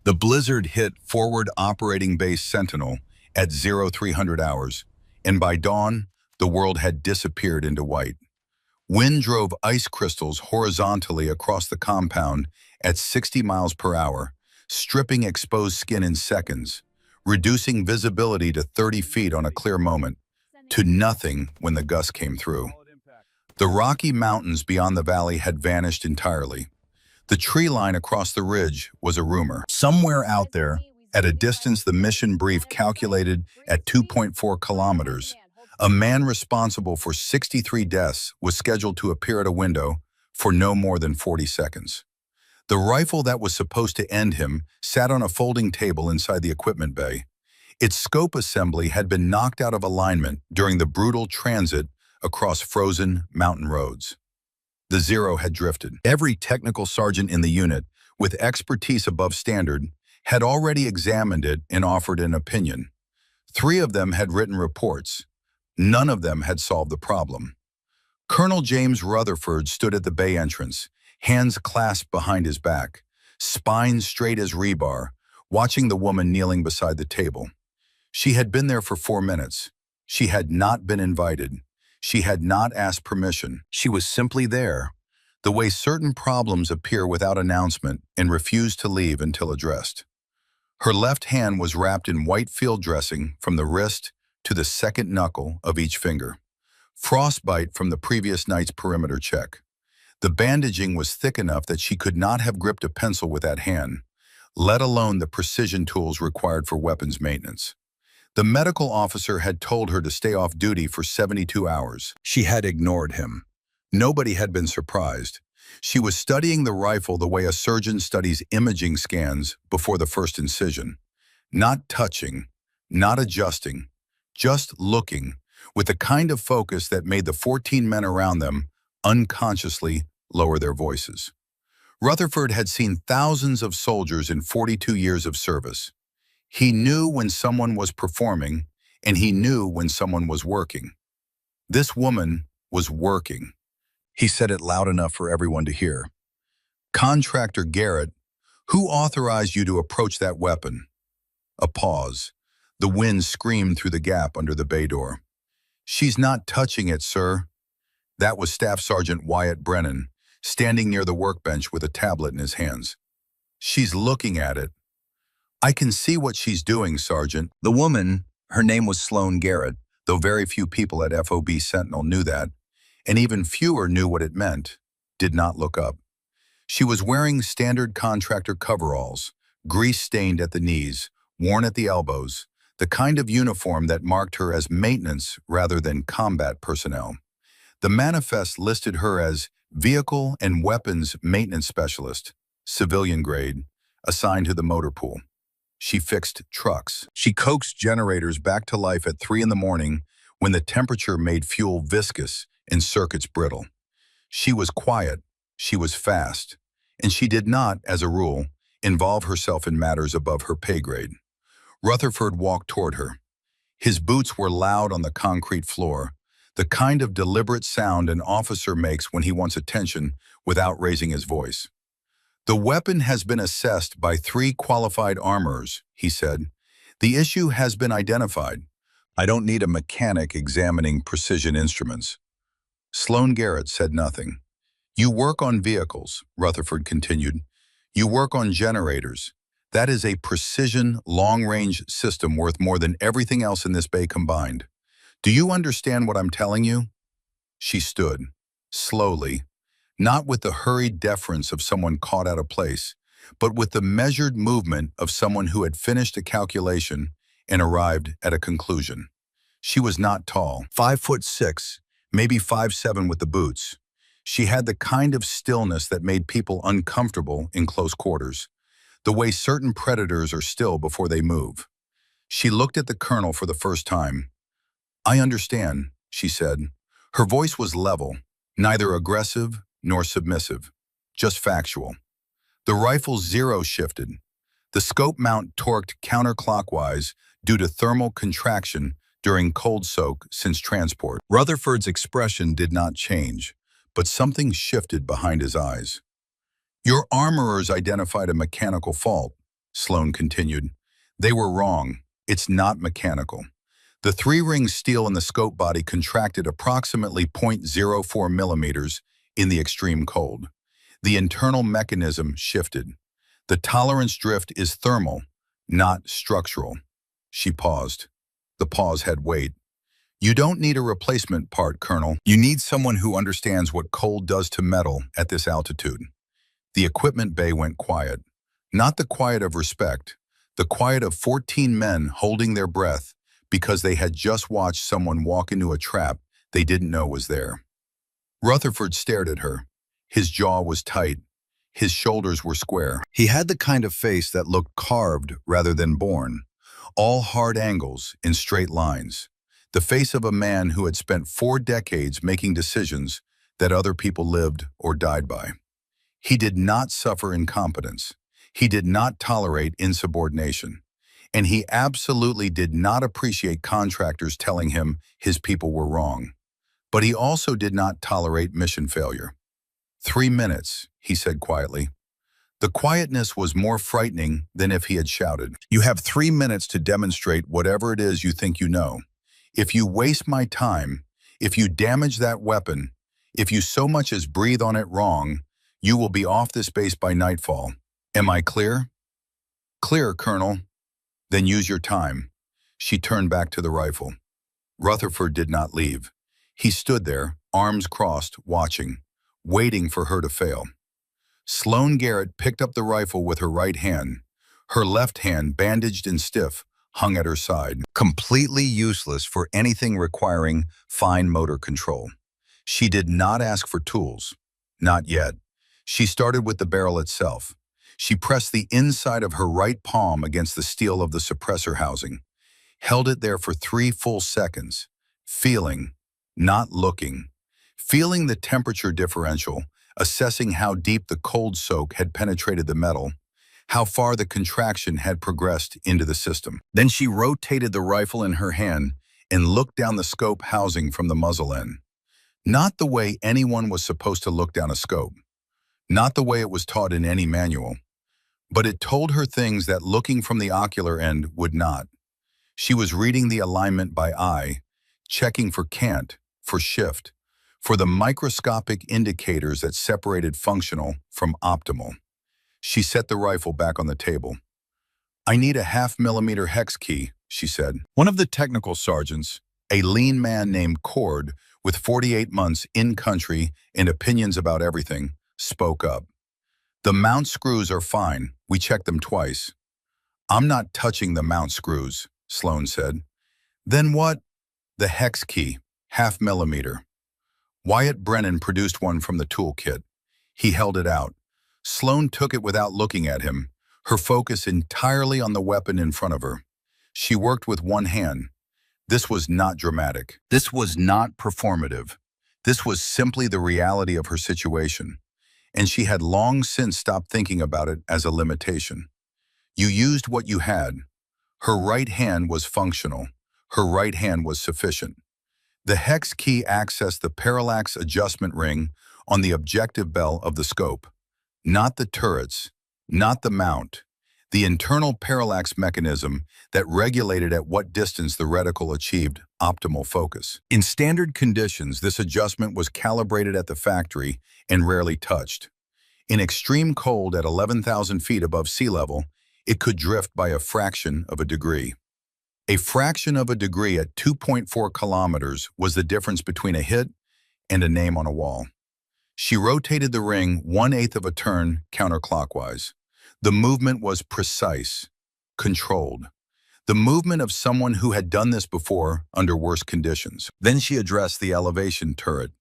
The blizzard hit forward operating base Sentinel at 0300 hours, and by dawn, the world had disappeared into white. Wind drove ice crystals horizontally across the compound at 60 miles per hour, stripping exposed skin in seconds, reducing visibility to 30 feet on a clear moment, to nothing when the gust came through. The Rocky Mountains beyond the valley had vanished entirely. The tree line across the ridge was a rumor. Somewhere out there, at a distance the mission brief calculated at 2.4 kilometers, a man responsible for 63 deaths was scheduled to appear at a window for no more than 40 seconds. The rifle that was supposed to end him sat on a folding table inside the equipment bay. Its scope assembly had been knocked out of alignment during the brutal transit across frozen mountain roads. The Zero had drifted. Every technical sergeant in the unit, with expertise above standard, had already examined it and offered an opinion. 3 of them had written reports. None of them had solved the problem. Colonel James Rutherford stood at the bay entrance, hands clasped behind his back, spine straight as rebar, watching the woman kneeling beside the table. She had been there for 4 minutes. She had not been invited. She had not asked permission. She was simply there, the way certain problems appear without announcement and refuse to leave until addressed. Her left hand was wrapped in white field dressing from the wrist to the second knuckle of each finger. Frostbite from the previous night's perimeter check. The bandaging was thick enough that she could not have gripped a pencil with that hand, let alone the precision tools required for weapons maintenance. The medical officer had told her to stay off duty for 72 hours. She had ignored him. Nobody had been surprised. She was studying the rifle the way a surgeon studies imaging scans before the first incision. Not touching, not adjusting, just looking, with the kind of focus that made the 14 men around them unconsciously lower their voices. Rutherford had seen thousands of soldiers in 42 years of service. He knew when someone was performing, and he knew when someone was working. This woman was working. He said it loud enough for everyone to hear. "Contractor Garrett, who authorized you to approach that weapon?" A pause. The wind screamed through the gap under the bay door. "She's not touching it, sir." That was Staff Sergeant Wyatt Brennan, standing near the workbench with a tablet in his hands. "She's looking at it." "I can see what she's doing, Sergeant." The woman, her name was Sloane Garrett, though very few people at FOB Sentinel knew that, and even fewer knew what it meant, did not look up. She was wearing standard contractor coveralls, grease-stained at the knees, worn at the elbows, the kind of uniform that marked her as maintenance rather than combat personnel. The manifest listed her as Vehicle and Weapons Maintenance Specialist, civilian grade, assigned to the motor pool. She fixed trucks. She coaxed generators back to life at 3 in the morning when the temperature made fuel viscous and circuits brittle. She was quiet, she was fast, and she did not, as a rule, involve herself in matters above her pay grade. Rutherford walked toward her. His boots were loud on the concrete floor, the kind of deliberate sound an officer makes when he wants attention without raising his voice. "The weapon has been assessed by 3 qualified armorers," he said. "The issue has been identified. I don't need a mechanic examining precision instruments." Sloane Garrett said nothing. "You work on vehicles," Rutherford continued. "You work on generators. That is a precision, long-range system worth more than everything else in this bay combined. Do you understand what I'm telling you?" She stood, slowly, not with the hurried deference of someone caught out of place, but with the measured movement of someone who had finished a calculation and arrived at a conclusion. She was not tall, 5'6", maybe 5'7" with the boots. She had the kind of stillness that made people uncomfortable in close quarters, the way certain predators are still before they move. She looked at the colonel for the first time. "I understand," she said. Her voice was level, neither aggressive nor submissive, just factual. The rifle's zero shifted. The scope mount torqued counterclockwise due to thermal contraction during cold soak since transport. Rutherford's expression did not change, but something shifted behind his eyes. "Your armorers identified a mechanical fault," Sloan continued. They were wrong. It's not mechanical. The three-ring steel in the scope body contracted approximately 0.04 millimeters in the extreme cold. The internal mechanism shifted. The tolerance drift is thermal, not structural. She paused. The pause had weight. You don't need a replacement part, Colonel. You need someone who understands what cold does to metal at this altitude. The equipment bay went quiet. Not the quiet of respect, the quiet of 14 men holding their breath because they had just watched someone walk into a trap they didn't know was there. Rutherford stared at her. His jaw was tight. His shoulders were square. He had the kind of face that looked carved rather than born. All hard angles in straight lines. The face of a man who had spent 4 decades making decisions that other people lived or died by. He did not suffer incompetence. He did not tolerate insubordination. And he absolutely did not appreciate contractors telling him his people were wrong. But he also did not tolerate mission failure. 3 minutes, he said quietly. The quietness was more frightening than if he had shouted. You have 3 minutes to demonstrate whatever it is you think you know. If you waste my time, if you damage that weapon, if you so much as breathe on it wrong, you will be off this base by nightfall. Am I clear? Clear, Colonel. Then use your time. She turned back to the rifle. Rutherford did not leave. He stood there, arms crossed, watching, waiting for her to fail. Sloan Garrett picked up the rifle with her right hand. Her left hand, bandaged and stiff, hung at her side, completely useless for anything requiring fine motor control. She did not ask for tools. Not yet. She started with the barrel itself. She pressed the inside of her right palm against the steel of the suppressor housing, held it there for 3 full seconds, feeling, not looking, feeling the temperature differential, assessing how deep the cold soak had penetrated the metal, how far the contraction had progressed into the system. Then she rotated the rifle in her hand and looked down the scope housing from the muzzle end. Not the way anyone was supposed to look down a scope. Not the way it was taught in any manual. But it told her things that looking from the ocular end would not. She was reading the alignment by eye, checking for cant, for shift, for the microscopic indicators that separated functional from optimal. She set the rifle back on the table. I need a 0.5 millimeter hex key, she said. One of the technical sergeants, a lean man named Cord, with 48 months in country and opinions about everything, spoke up. The mount screws are fine. We checked them twice. I'm not touching the mount screws, Sloan said. Then what? The hex key, 0.5 millimeter. Wyatt Brennan produced one from the toolkit. He held it out. Sloan took it without looking at him, her focus entirely on the weapon in front of her. She worked with one hand. This was not dramatic. This was not performative. This was simply the reality of her situation. And she had long since stopped thinking about it as a limitation. You used what you had. Her right hand was functional. Her right hand was sufficient. The hex key accessed the parallax adjustment ring on the objective bell of the scope. Not the turrets, not the mount, the internal parallax mechanism that regulated at what distance the reticle achieved optimal focus. In standard conditions, this adjustment was calibrated at the factory and rarely touched. In extreme cold at 11,000 feet above sea level, it could drift by a fraction of a degree. A fraction of a degree at 2.4 kilometers was the difference between a hit and a name on a wall. She rotated the ring 1/8 of a turn counterclockwise. The movement was precise, controlled. The movement of someone who had done this before under worse conditions. Then she addressed the elevation turret.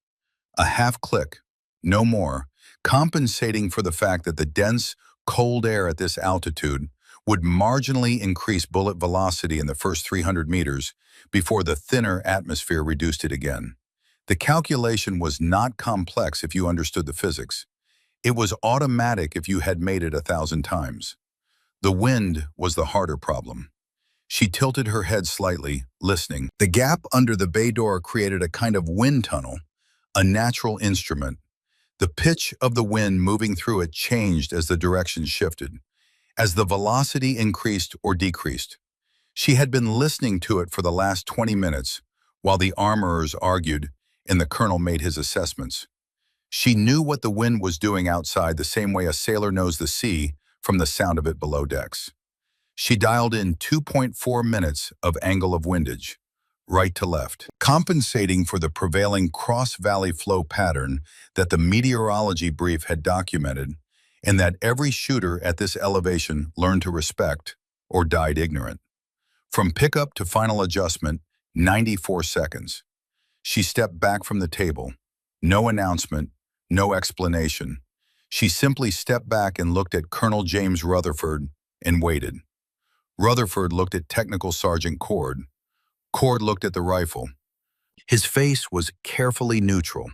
A half click, no more, compensating for the fact that the dense, cold air at this altitude would marginally increase bullet velocity in the first 300 meters before the thinner atmosphere reduced it again. The calculation was not complex if you understood the physics. It was automatic if you had made it 1,000 times. The wind was the harder problem. She tilted her head slightly, listening. The gap under the bay door created a kind of wind tunnel, a natural instrument. The pitch of the wind moving through it changed as the direction shifted. as the velocity increased or decreased. She had been listening to it for the last 20 minutes, while the armorers argued and the colonel made his assessments. She knew what the wind was doing outside the same way a sailor knows the sea from the sound of it below decks. She dialed in 2.4 minutes of angle of windage, right to left, compensating for the prevailing cross-valley flow pattern that the meteorology brief had documented, and that every shooter at this elevation learned to respect or died ignorant. From pickup to final adjustment, 94 seconds. She stepped back from the table. No announcement, no explanation. She simply stepped back and looked at Colonel James Rutherford and waited. Rutherford looked at Technical Sergeant Cord. Cord looked at the rifle. His face was carefully neutral,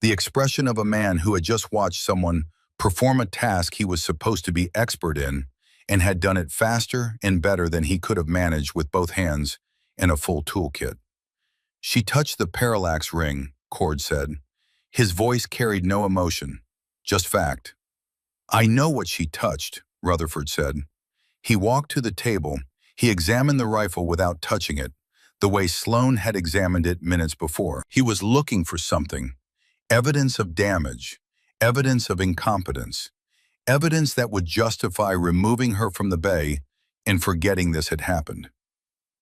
the expression of a man who had just watched someone perform a task he was supposed to be expert in and had done it faster and better than he could have managed with both hands and a full toolkit. She touched the parallax ring, Cord said. His voice carried no emotion, just fact. I know what she touched, Rutherford said. He walked to the table. He examined the rifle without touching it, the way Sloan had examined it minutes before. He was looking for something, evidence of damage, evidence of incompetence, evidence that would justify removing her from the bay and forgetting this had happened.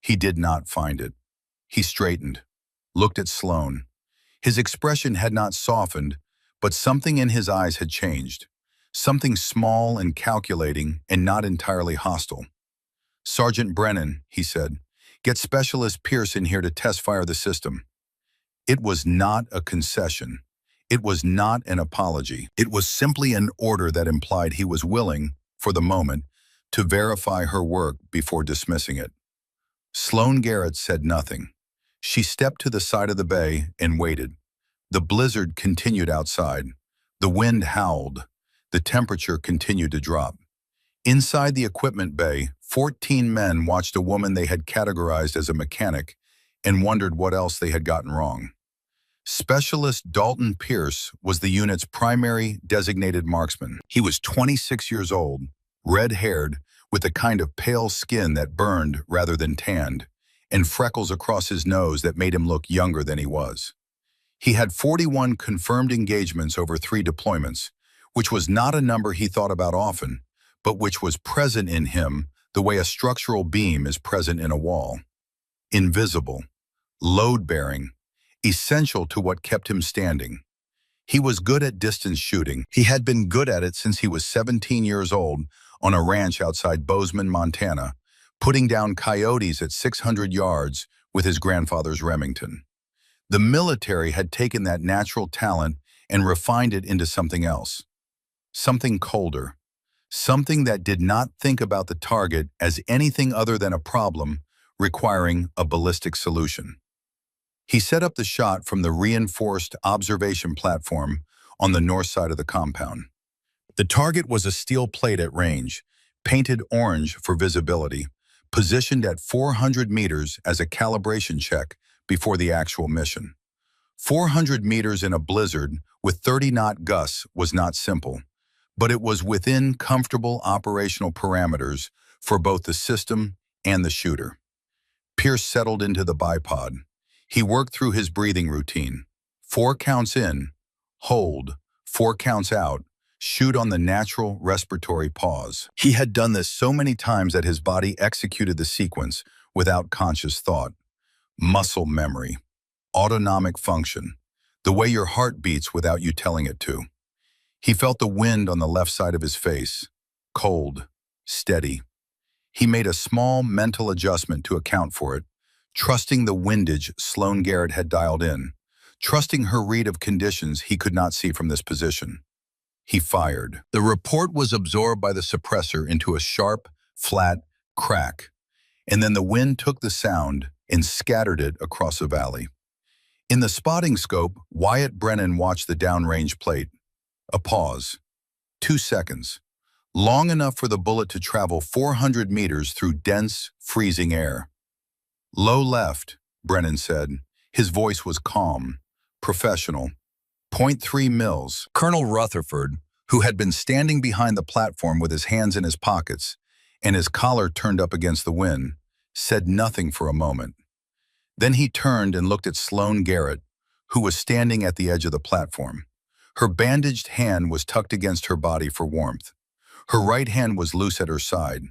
He did not find it. He straightened, looked at Sloan. His expression had not softened, but something in his eyes had changed, something small and calculating and not entirely hostile. Sergeant Brennan, he said, get Specialist Pierce in here to test fire the system. It was not a concession. It was not an apology. It was simply an order that implied he was willing, for the moment, to verify her work before dismissing it. Sloan Garrett said nothing. She stepped to the side of the bay and waited. The blizzard continued outside. The wind howled. The temperature continued to drop. Inside the equipment bay, 14 men watched a woman they had categorized as a mechanic and wondered what else they had gotten wrong. Specialist Dalton Pierce was the unit's primary designated marksman. He was 26 years old, red-haired, with a kind of pale skin that burned rather than tanned, and freckles across his nose that made him look younger than he was. He had 41 confirmed engagements over 3 deployments, which was not a number he thought about often, but which was present in him the way a structural beam is present in a wall. Invisible, load-bearing, essential to what kept him standing. He was good at distance shooting. He had been good at it since he was 17 years old on a ranch outside Bozeman, Montana, putting down coyotes at 600 yards with his grandfather's Remington. The military had taken that natural talent and refined it into something else, something colder, something that did not think about the target as anything other than a problem requiring a ballistic solution. He set up the shot from the reinforced observation platform on the north side of the compound. The target was a steel plate at range, painted orange for visibility, positioned at 400 meters as a calibration check before the actual mission. 400 meters in a blizzard with 30-knot gusts was not simple, but it was within comfortable operational parameters for both the system and the shooter. Pierce settled into the bipod. He worked through his breathing routine. 4 counts in, hold, 4 counts out, shoot on the natural respiratory pause. He had done this so many times that his body executed the sequence without conscious thought. Muscle memory, autonomic function, the way your heart beats without you telling it to. He felt the wind on the left side of his face, cold, steady. He made a small mental adjustment to account for it, trusting the windage Sloan Garrett had dialed in, trusting her read of conditions he could not see from this position. He fired. The report was absorbed by the suppressor into a sharp, flat crack, and then the wind took the sound and scattered it across a valley. In the spotting scope, Wyatt Brennan watched the downrange plate. A pause. 2 seconds. Long enough for the bullet to travel 400 meters through dense, freezing air. Low left, Brennan said. His voice was calm, professional. .3 mils. Colonel Rutherford, who had been standing behind the platform with his hands in his pockets, and his collar turned up against the wind, said nothing for a moment. Then he turned and looked at Sloane Garrett, who was standing at the edge of the platform. Her bandaged hand was tucked against her body for warmth. Her right hand was loose at her side.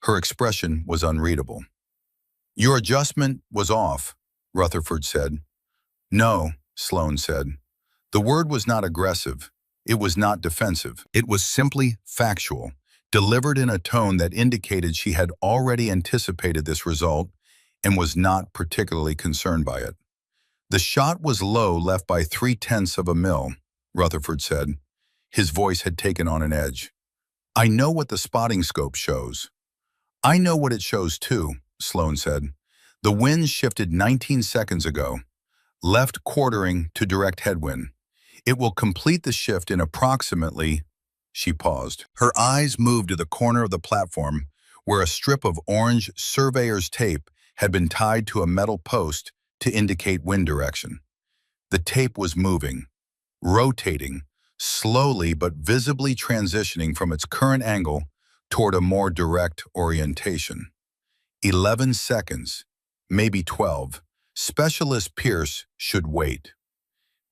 Her expression was unreadable. "Your adjustment was off," Rutherford said. "No," Sloane said. The word was not aggressive. It was not defensive. It was simply factual, delivered in a tone that indicated she had already anticipated this result and was not particularly concerned by it. "The shot was low, left by 0.3 of a mil," Rutherford said. His voice had taken on an edge. "I know what the spotting scope shows." "I know what it shows too," Sloane said. "The wind shifted 19 seconds ago, left quartering to direct headwind. It will complete the shift in approximately—" She paused. Her eyes moved to the corner of the platform where a strip of orange surveyor's tape had been tied to a metal post to indicate wind direction. The tape was moving, rotating, slowly but visibly transitioning from its current angle toward a more direct orientation. 11 seconds, maybe 12. Specialist Pierce should wait.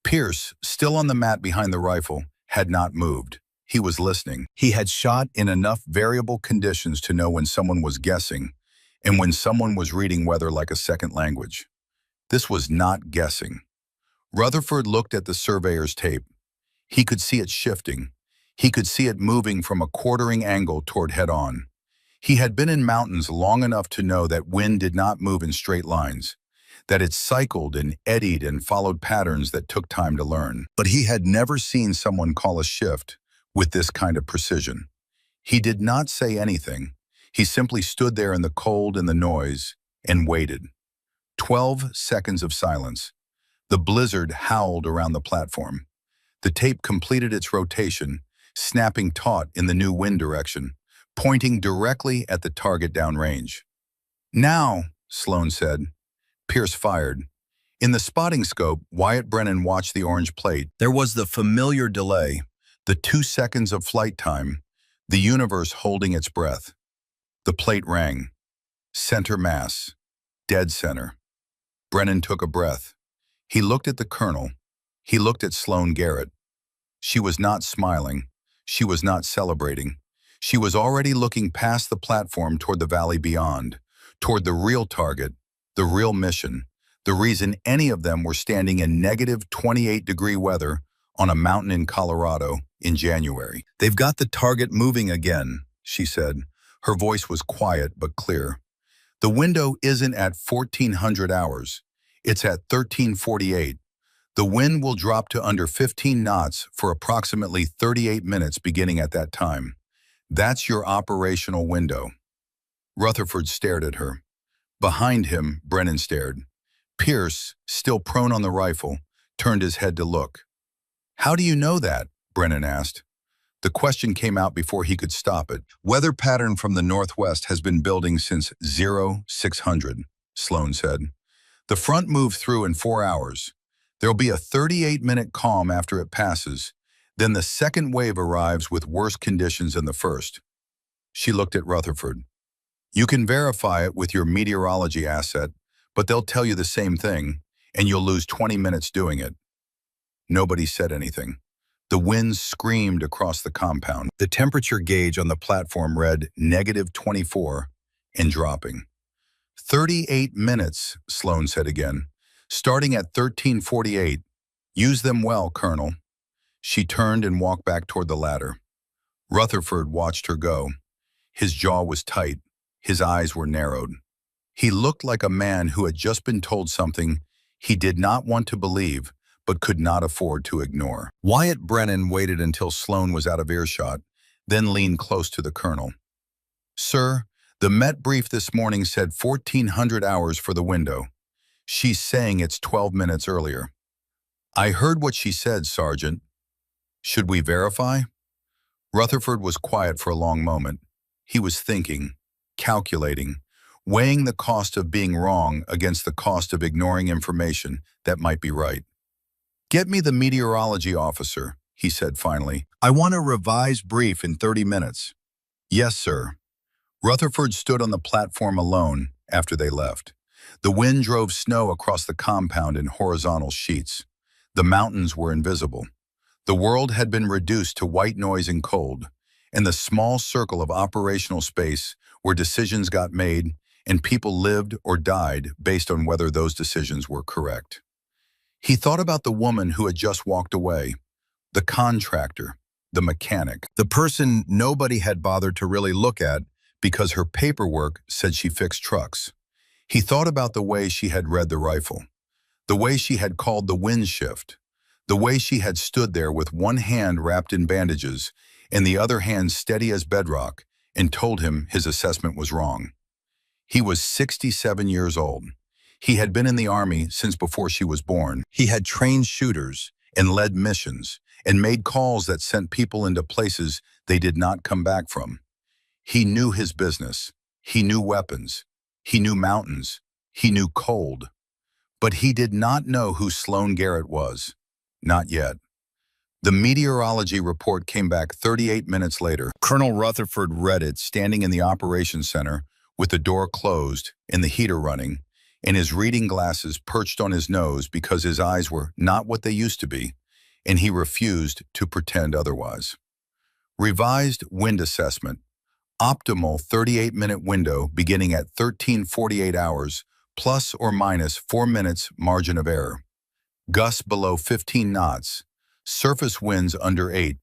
Pierce, still on the mat behind the rifle, had not moved. He was listening. He had shot in enough variable conditions to know when someone was guessing and when someone was reading weather like a second language. This was not guessing. Rutherford looked at the surveyor's tape. He could see it shifting. He could see it moving from a quartering angle toward head-on. He had been in mountains long enough to know that wind did not move in straight lines, that it cycled and eddied and followed patterns that took time to learn. But he had never seen someone call a shift with this kind of precision. He did not say anything. He simply stood there in the cold and the noise and waited. 12 seconds of silence. The blizzard howled around the platform. The tape completed its rotation, snapping taut in the new wind direction, pointing directly at the target downrange. "Now," Sloane said. Pierce fired. In the spotting scope, Wyatt Brennan watched the orange plate. There was the familiar delay, the 2 seconds of flight time, the universe holding its breath. The plate rang. Center mass. Dead center. Brennan took a breath. He looked at the colonel. He looked at Sloane Garrett. She was not smiling. She was not celebrating. She was already looking past the platform toward the valley beyond, toward the real target, the real mission, the reason any of them were standing in negative 28-degree weather on a mountain in Colorado in January. "They've got the target moving again," she said. Her voice was quiet but clear. "The window isn't at 1400 hours. It's at 1348. The wind will drop to under 15 knots for approximately 38 minutes beginning at that time. That's your operational window." Rutherford stared at her. Behind him, Brennan stared. Pierce, still prone on the rifle, turned his head to look. "How do you know that?" Brennan asked. The question came out before he could stop it. "Weather pattern from the northwest has been building since 0600, Sloane said. "The front moved through in 4 hours. There'll be a 38-minute calm after it passes. Then the second wave arrives with worse conditions than the first." She looked at Rutherford. "You can verify it with your meteorology asset, but they'll tell you the same thing, and you'll lose 20 minutes doing it." Nobody said anything. The wind screamed across the compound. The temperature gauge on the platform read -24 and dropping. 38 minutes, Sloane said again. "Starting at 1348. Use them well, Colonel." She turned and walked back toward the ladder. Rutherford watched her go. His jaw was tight. His eyes were narrowed. He looked like a man who had just been told something he did not want to believe, but could not afford to ignore. Wyatt Brennan waited until Sloane was out of earshot, then leaned close to the colonel. "Sir, the Met brief this morning said 1400 hours for the window. She's saying it's 12 minutes earlier." "I heard what she said, Sergeant." "Should we verify?" Rutherford was quiet for a long moment. He was thinking, calculating, weighing the cost of being wrong against the cost of ignoring information that might be right. "Get me the meteorology officer," he said finally. "I want a revised brief in 30 minutes. "Yes, sir." Rutherford stood on the platform alone after they left. The wind drove snow across the compound in horizontal sheets. The mountains were invisible. The world had been reduced to white noise and cold, and the small circle of operational space where decisions got made and people lived or died based on whether those decisions were correct. He thought about the woman who had just walked away, the contractor, the mechanic, the person nobody had bothered to really look at because her paperwork said she fixed trucks. He thought about the way she had read the rifle, the way she had called the wind shift, the way she had stood there with one hand wrapped in bandages and the other hand steady as bedrock and told him his assessment was wrong. He was 67 years old. He had been in the Army since before she was born. He had trained shooters and led missions and made calls that sent people into places they did not come back from. He knew his business. He knew weapons. He knew mountains. He knew cold. But he did not know who Sloan Garrett was. Not yet. The meteorology report came back 38 minutes later. Colonel Rutherford read it standing in the operations center with the door closed and the heater running, and his reading glasses perched on his nose because his eyes were not what they used to be, and he refused to pretend otherwise. Revised wind assessment. Optimal 38-minute window beginning at 13:48 hours, plus or minus 4 minutes margin of error. Gusts below 15 knots. Surface winds under 8.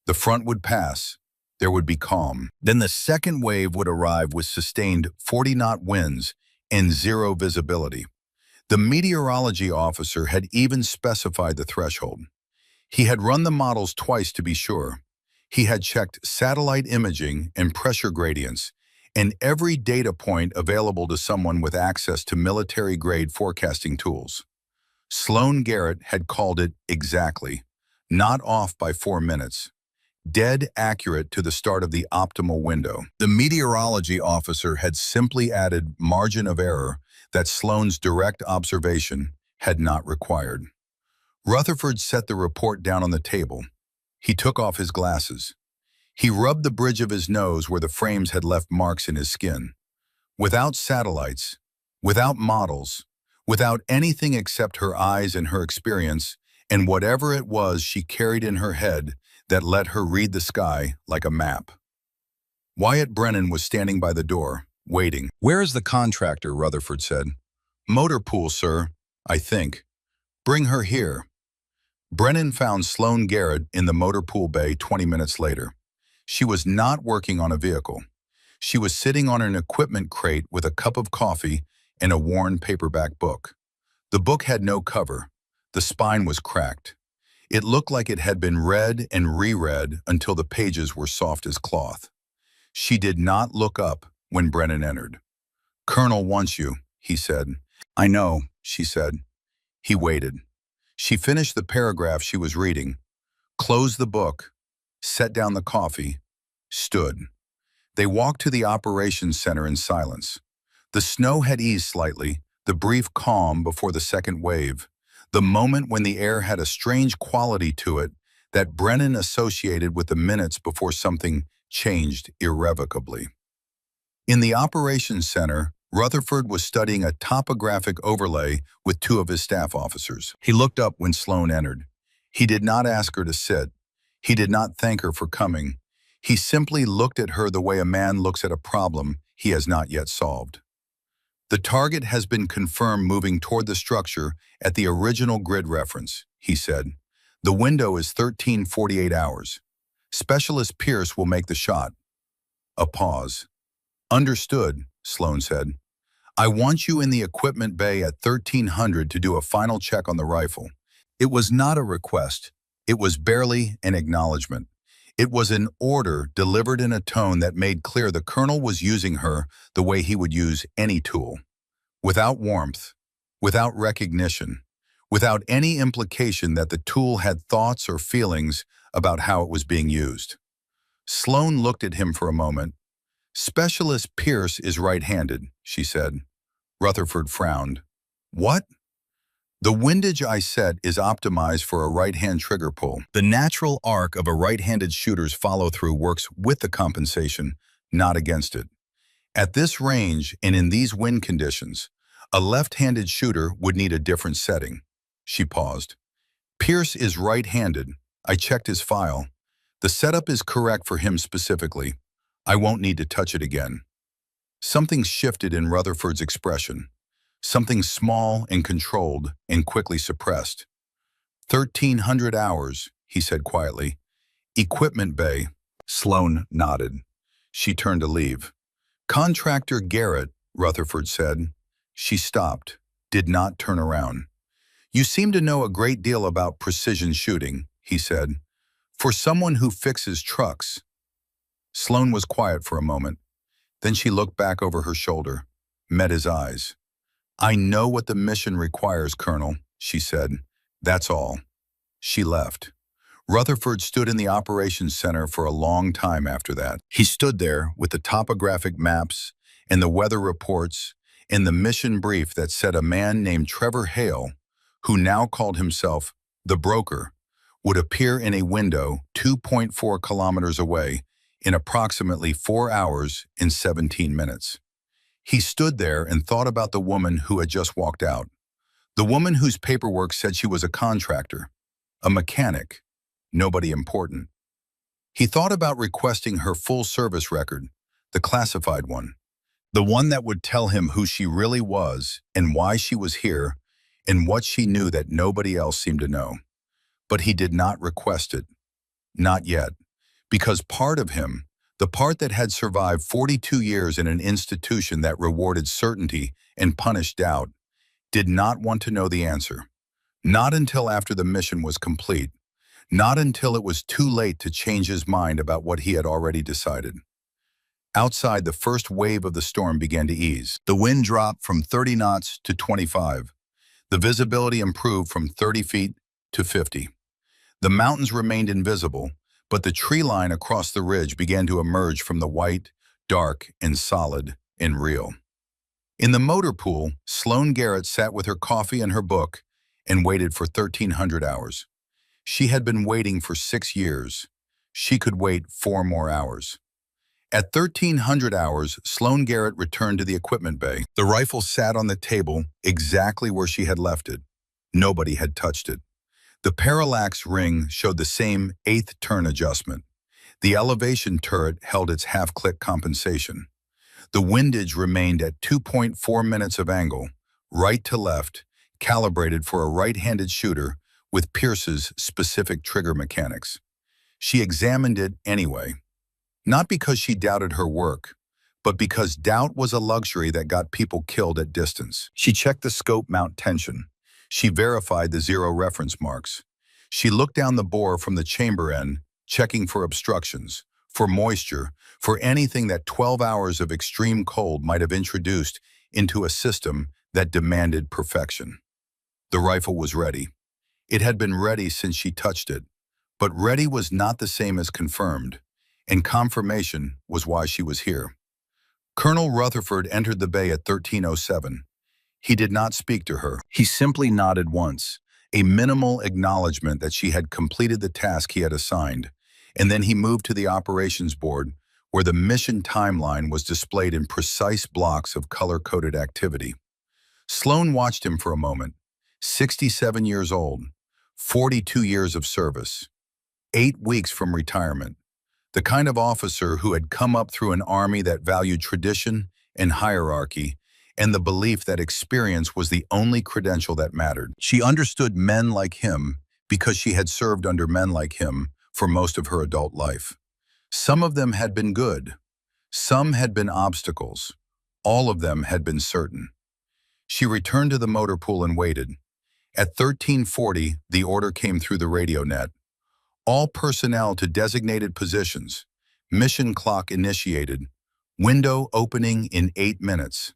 The front would pass. There would be calm. Then the second wave would arrive with sustained 40-knot winds and zero visibility. The meteorology officer had even specified the threshold. He had run the models twice to be sure. He had checked satellite imaging and pressure gradients and every data point available to someone with access to military-grade forecasting tools. Sloan Garrett had called it exactly, not off by 4 minutes. Dead accurate to the start of the optimal window. The meteorology officer had simply added margin of error that Sloan's direct observation had not required. Rutherford set the report down on the table. He took off his glasses. He rubbed the bridge of his nose where the frames had left marks in his skin. Without satellites, without models, without anything except her eyes and her experience, and whatever it was she carried in her head that let her read the sky like a map. Wyatt Brennan was standing by the door, waiting. "Where is the contractor?" Rutherford said. "Motor pool, sir, I think. Bring her here." Brennan found Sloan Garrett in the motor pool bay 20 minutes later. She was not working on a vehicle. She was sitting on an equipment crate with a cup of coffee and a worn paperback book. The book had no cover. The spine was cracked. It looked like it had been read and reread until the pages were soft as cloth. She did not look up when Brennan entered. "Colonel wants you," he said. "I know," she said. He waited. She finished the paragraph she was reading, closed the book, set down the coffee, stood. They walked to the operations center in silence. The snow had eased slightly, the brief calm before the second wave, the moment when the air had a strange quality to it that Brennan associated with the minutes before something changed irrevocably. In the operations center, Rutherford was studying a topographic overlay with 2 of his staff officers. He looked up when Sloan entered. He did not ask her to sit. He did not thank her for coming. He simply looked at her the way a man looks at a problem he has not yet solved. "The target has been confirmed moving toward the structure at the original grid reference," he said. "The window is 13:48 hours. Specialist Pierce will make the shot." A pause. "Understood," Sloan said. "I want you in the equipment bay at 1300 to do a final check on the rifle." It was not a request. It was barely an acknowledgement. It was an order delivered in a tone that made clear the colonel was using her the way he would use any tool. Without warmth, without recognition, without any implication that the tool had thoughts or feelings about how it was being used. Sloan looked at him for a moment. "Specialist Pierce is right-handed," she said. Rutherford frowned. "What?" "The windage I set is optimized for a right-hand trigger pull. The natural arc of a right-handed shooter's follow-through works with the compensation, not against it. At this range and in these wind conditions, a left-handed shooter would need a different setting. She paused. Pierce is right-handed. I checked his file. The setup is correct for him specifically. I won't need to touch it again. Something shifted in Rutherford's expression. Something small and controlled and quickly suppressed. 1,300 hours, he said quietly. Equipment bay. Sloan nodded. She turned to leave. Contractor Garrett, Rutherford said. She stopped, did not turn around. You seem to know a great deal about precision shooting, he said. For someone who fixes trucks. Sloan was quiet for a moment. Then she looked back over her shoulder, met his eyes. I know what the mission requires, Colonel, she said. That's all. She left. Rutherford stood in the operations center for a long time after that. He stood there with the topographic maps and the weather reports and the mission brief that said a man named Trevor Hale, who now called himself the Broker, would appear in a window 2.4 kilometers away in approximately 4 hours and 17 minutes. He stood there and thought about the woman who had just walked out, the woman whose paperwork said she was a contractor, a mechanic, nobody important. He thought about requesting her full service record, the classified one, the one that would tell him who she really was and why she was here and what she knew that nobody else seemed to know. But he did not request it. Not yet. Because part of him, the part that had survived 42 years in an institution that rewarded certainty and punished doubt, did not want to know the answer. Not until after the mission was complete. Not until it was too late to change his mind about what he had already decided. Outside, the first wave of the storm began to ease. The wind dropped from 30 knots to 25. The visibility improved from 30 feet to 50. The mountains remained invisible, but the tree line across the ridge began to emerge from the white, dark, and solid and real. In the motor pool, Sloan Garrett sat with her coffee and her book and waited for 1,300 hours. She had been waiting for 6 years. She could wait 4 more hours. At 1,300 hours, Sloan Garrett returned to the equipment bay. The rifle sat on the table exactly where she had left it. Nobody had touched it. The parallax ring showed the same 8th turn adjustment. The elevation turret held its half-click compensation. The windage remained at 2.4 minutes of angle, right to left, calibrated for a right-handed shooter with Pierce's specific trigger mechanics. She examined it anyway. Not because she doubted her work, but because doubt was a luxury that got people killed at distance. She checked the scope mount tension. She verified the 0 reference marks. She looked down the bore from the chamber end, checking for obstructions, for moisture, for anything that 12 hours of extreme cold might have introduced into a system that demanded perfection. The rifle was ready. It had been ready since she touched it, but ready was not the same as confirmed, and confirmation was why she was here. Colonel Rutherford entered the bay at 13:07. He did not speak to her. He simply nodded once, a minimal acknowledgement that she had completed the task he had assigned, and then he moved to the operations board where the mission timeline was displayed in precise blocks of color-coded activity. Sloan watched him for a moment. 67 years old, 42 years of service, 8 weeks from retirement. The kind of officer who had come up through an army that valued tradition and hierarchy and the belief that experience was the only credential that mattered. She understood men like him because she had served under men like him for most of her adult life. Some of them had been good. Some had been obstacles. All of them had been certain. She returned to the motor pool and waited. At 13:40, the order came through the radio net. All personnel to designated positions. Mission clock initiated. Window opening in 8 minutes.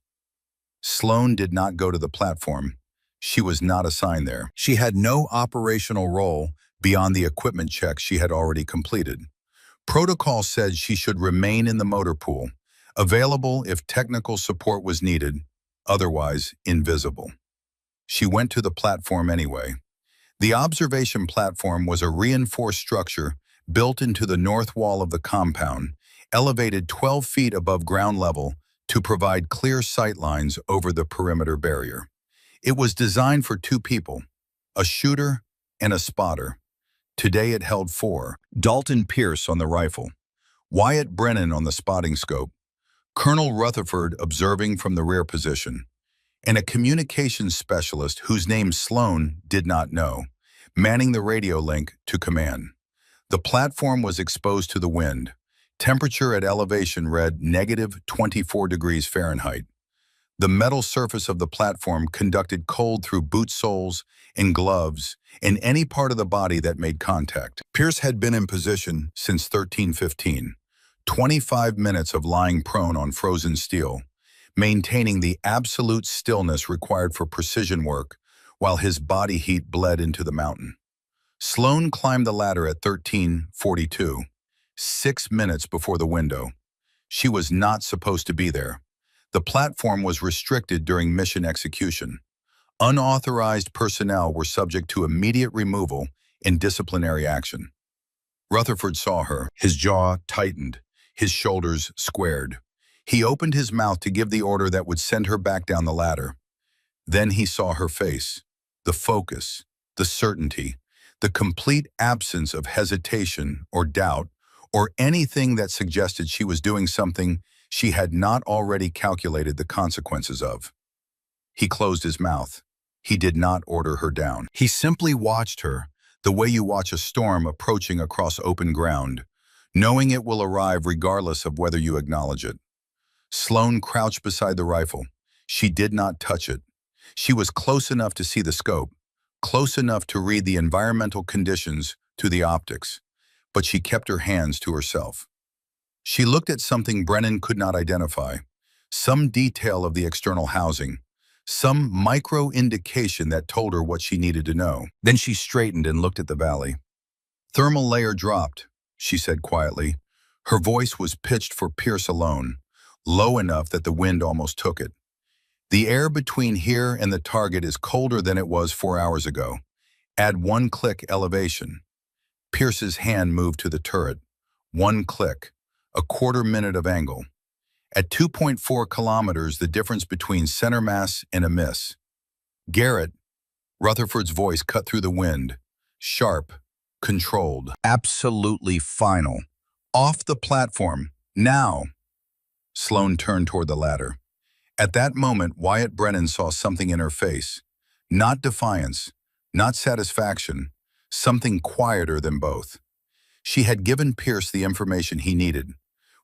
Sloan did not go to the platform. She was not assigned there. She had no operational role beyond the equipment checks she had already completed. Protocol said she should remain in the motor pool, available if technical support was needed, otherwise invisible. She went to the platform anyway. The observation platform was a reinforced structure built into the north wall of the compound, elevated 12 feet above ground level to provide clear sight lines over the perimeter barrier. It was designed for two people, a shooter and a spotter. Today it held four: Dalton Pierce on the rifle, Wyatt Brennan on the spotting scope, Colonel Rutherford observing from the rear position, and a communications specialist whose name Sloan did not know, manning the radio link to command. The platform was exposed to the wind. Temperature at elevation read -24 degrees Fahrenheit. The metal surface of the platform conducted cold through boot soles and gloves and any part of the body that made contact. Pierce had been in position since 1315, 25 minutes of lying prone on frozen steel, maintaining the absolute stillness required for precision work while his body heat bled into the mountain. Sloan climbed the ladder at 13:42, 6 minutes before the window. She was not supposed to be there. The platform was restricted during mission execution. Unauthorized personnel were subject to immediate removal and disciplinary action. Rutherford saw her. His jaw tightened, his shoulders squared. He opened his mouth to give the order that would send her back down the ladder. Then he saw her face, the focus, the certainty, the complete absence of hesitation or doubt or anything that suggested she was doing something she had not already calculated the consequences of. He closed his mouth. He did not order her down. He simply watched her, the way you watch a storm approaching across open ground, knowing it will arrive regardless of whether you acknowledge it. Sloan crouched beside the rifle. She did not touch it. She was close enough to see the scope, close enough to read the environmental conditions to the optics, but she kept her hands to herself. She looked at something Brennan could not identify, some detail of the external housing, some micro-indication that told her what she needed to know. Then she straightened and looked at the valley. "Thermal layer dropped," she said quietly. Her voice was pitched for Pierce alone, low enough that the wind almost took it. "The air between here and the target is colder than it was 4 hours ago. Add 1 click elevation." Pierce's hand moved to the turret. 1 click, a quarter minute of angle. At 2.4 kilometers, the difference between center mass and a miss. "Garrett," Rutherford's voice cut through the wind, sharp, controlled, absolutely final. "Off the platform, now." Sloan turned toward the ladder. At that moment, Wyatt Brennan saw something in her face. Not defiance, not satisfaction, something quieter than both. She had given Pierce the information he needed.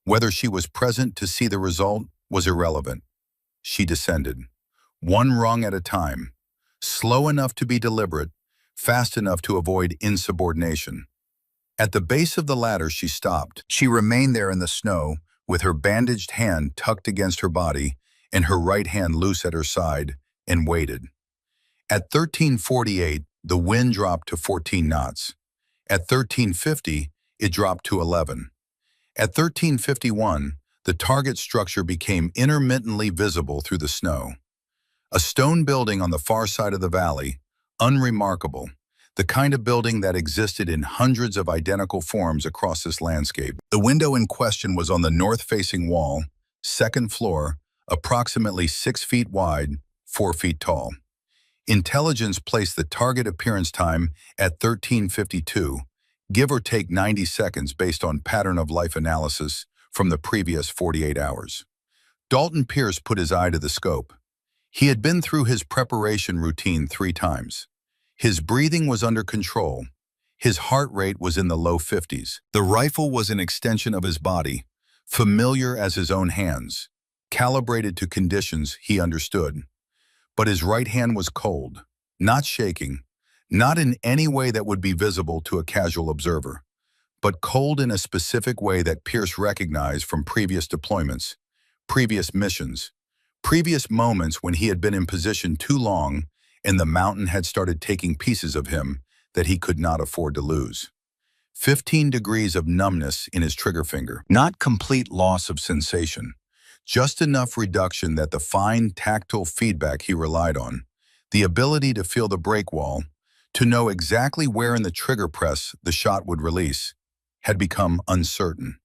Whether she was present to see the result was irrelevant. She descended, one rung at a time, slow enough to be deliberate, fast enough to avoid insubordination. At the base of the ladder, she stopped. She remained there in the snow, with her bandaged hand tucked against her body and her right hand loose at her side, and waited. At 13:48, the wind dropped to 14 knots. At 13:50, it dropped to 11. At 13:51, the target structure became intermittently visible through the snow. A stone building on the far side of the valley, unremarkable, the kind of building that existed in hundreds of identical forms across this landscape. The window in question was on the north-facing wall, second floor, approximately 6 feet wide, 4 feet tall. Intelligence placed the target appearance time at 13:52, give or take 90 seconds based on pattern of life analysis from the previous 48 hours. Dalton Pierce put his eye to the scope. He had been through his preparation routine 3 times. His breathing was under control. His heart rate was in the low 50s. The rifle was an extension of his body, familiar as his own hands, calibrated to conditions he understood. But his right hand was cold, not shaking, not in any way that would be visible to a casual observer, but cold in a specific way that Pierce recognized from previous deployments, previous missions, previous moments when he had been in position too long and the mountain had started taking pieces of him that he could not afford to lose. 15 degrees of numbness in his trigger finger. Not complete loss of sensation, just enough reduction that the fine tactile feedback he relied on, the ability to feel the brake wall, to know exactly where in the trigger press the shot would release, had become uncertain.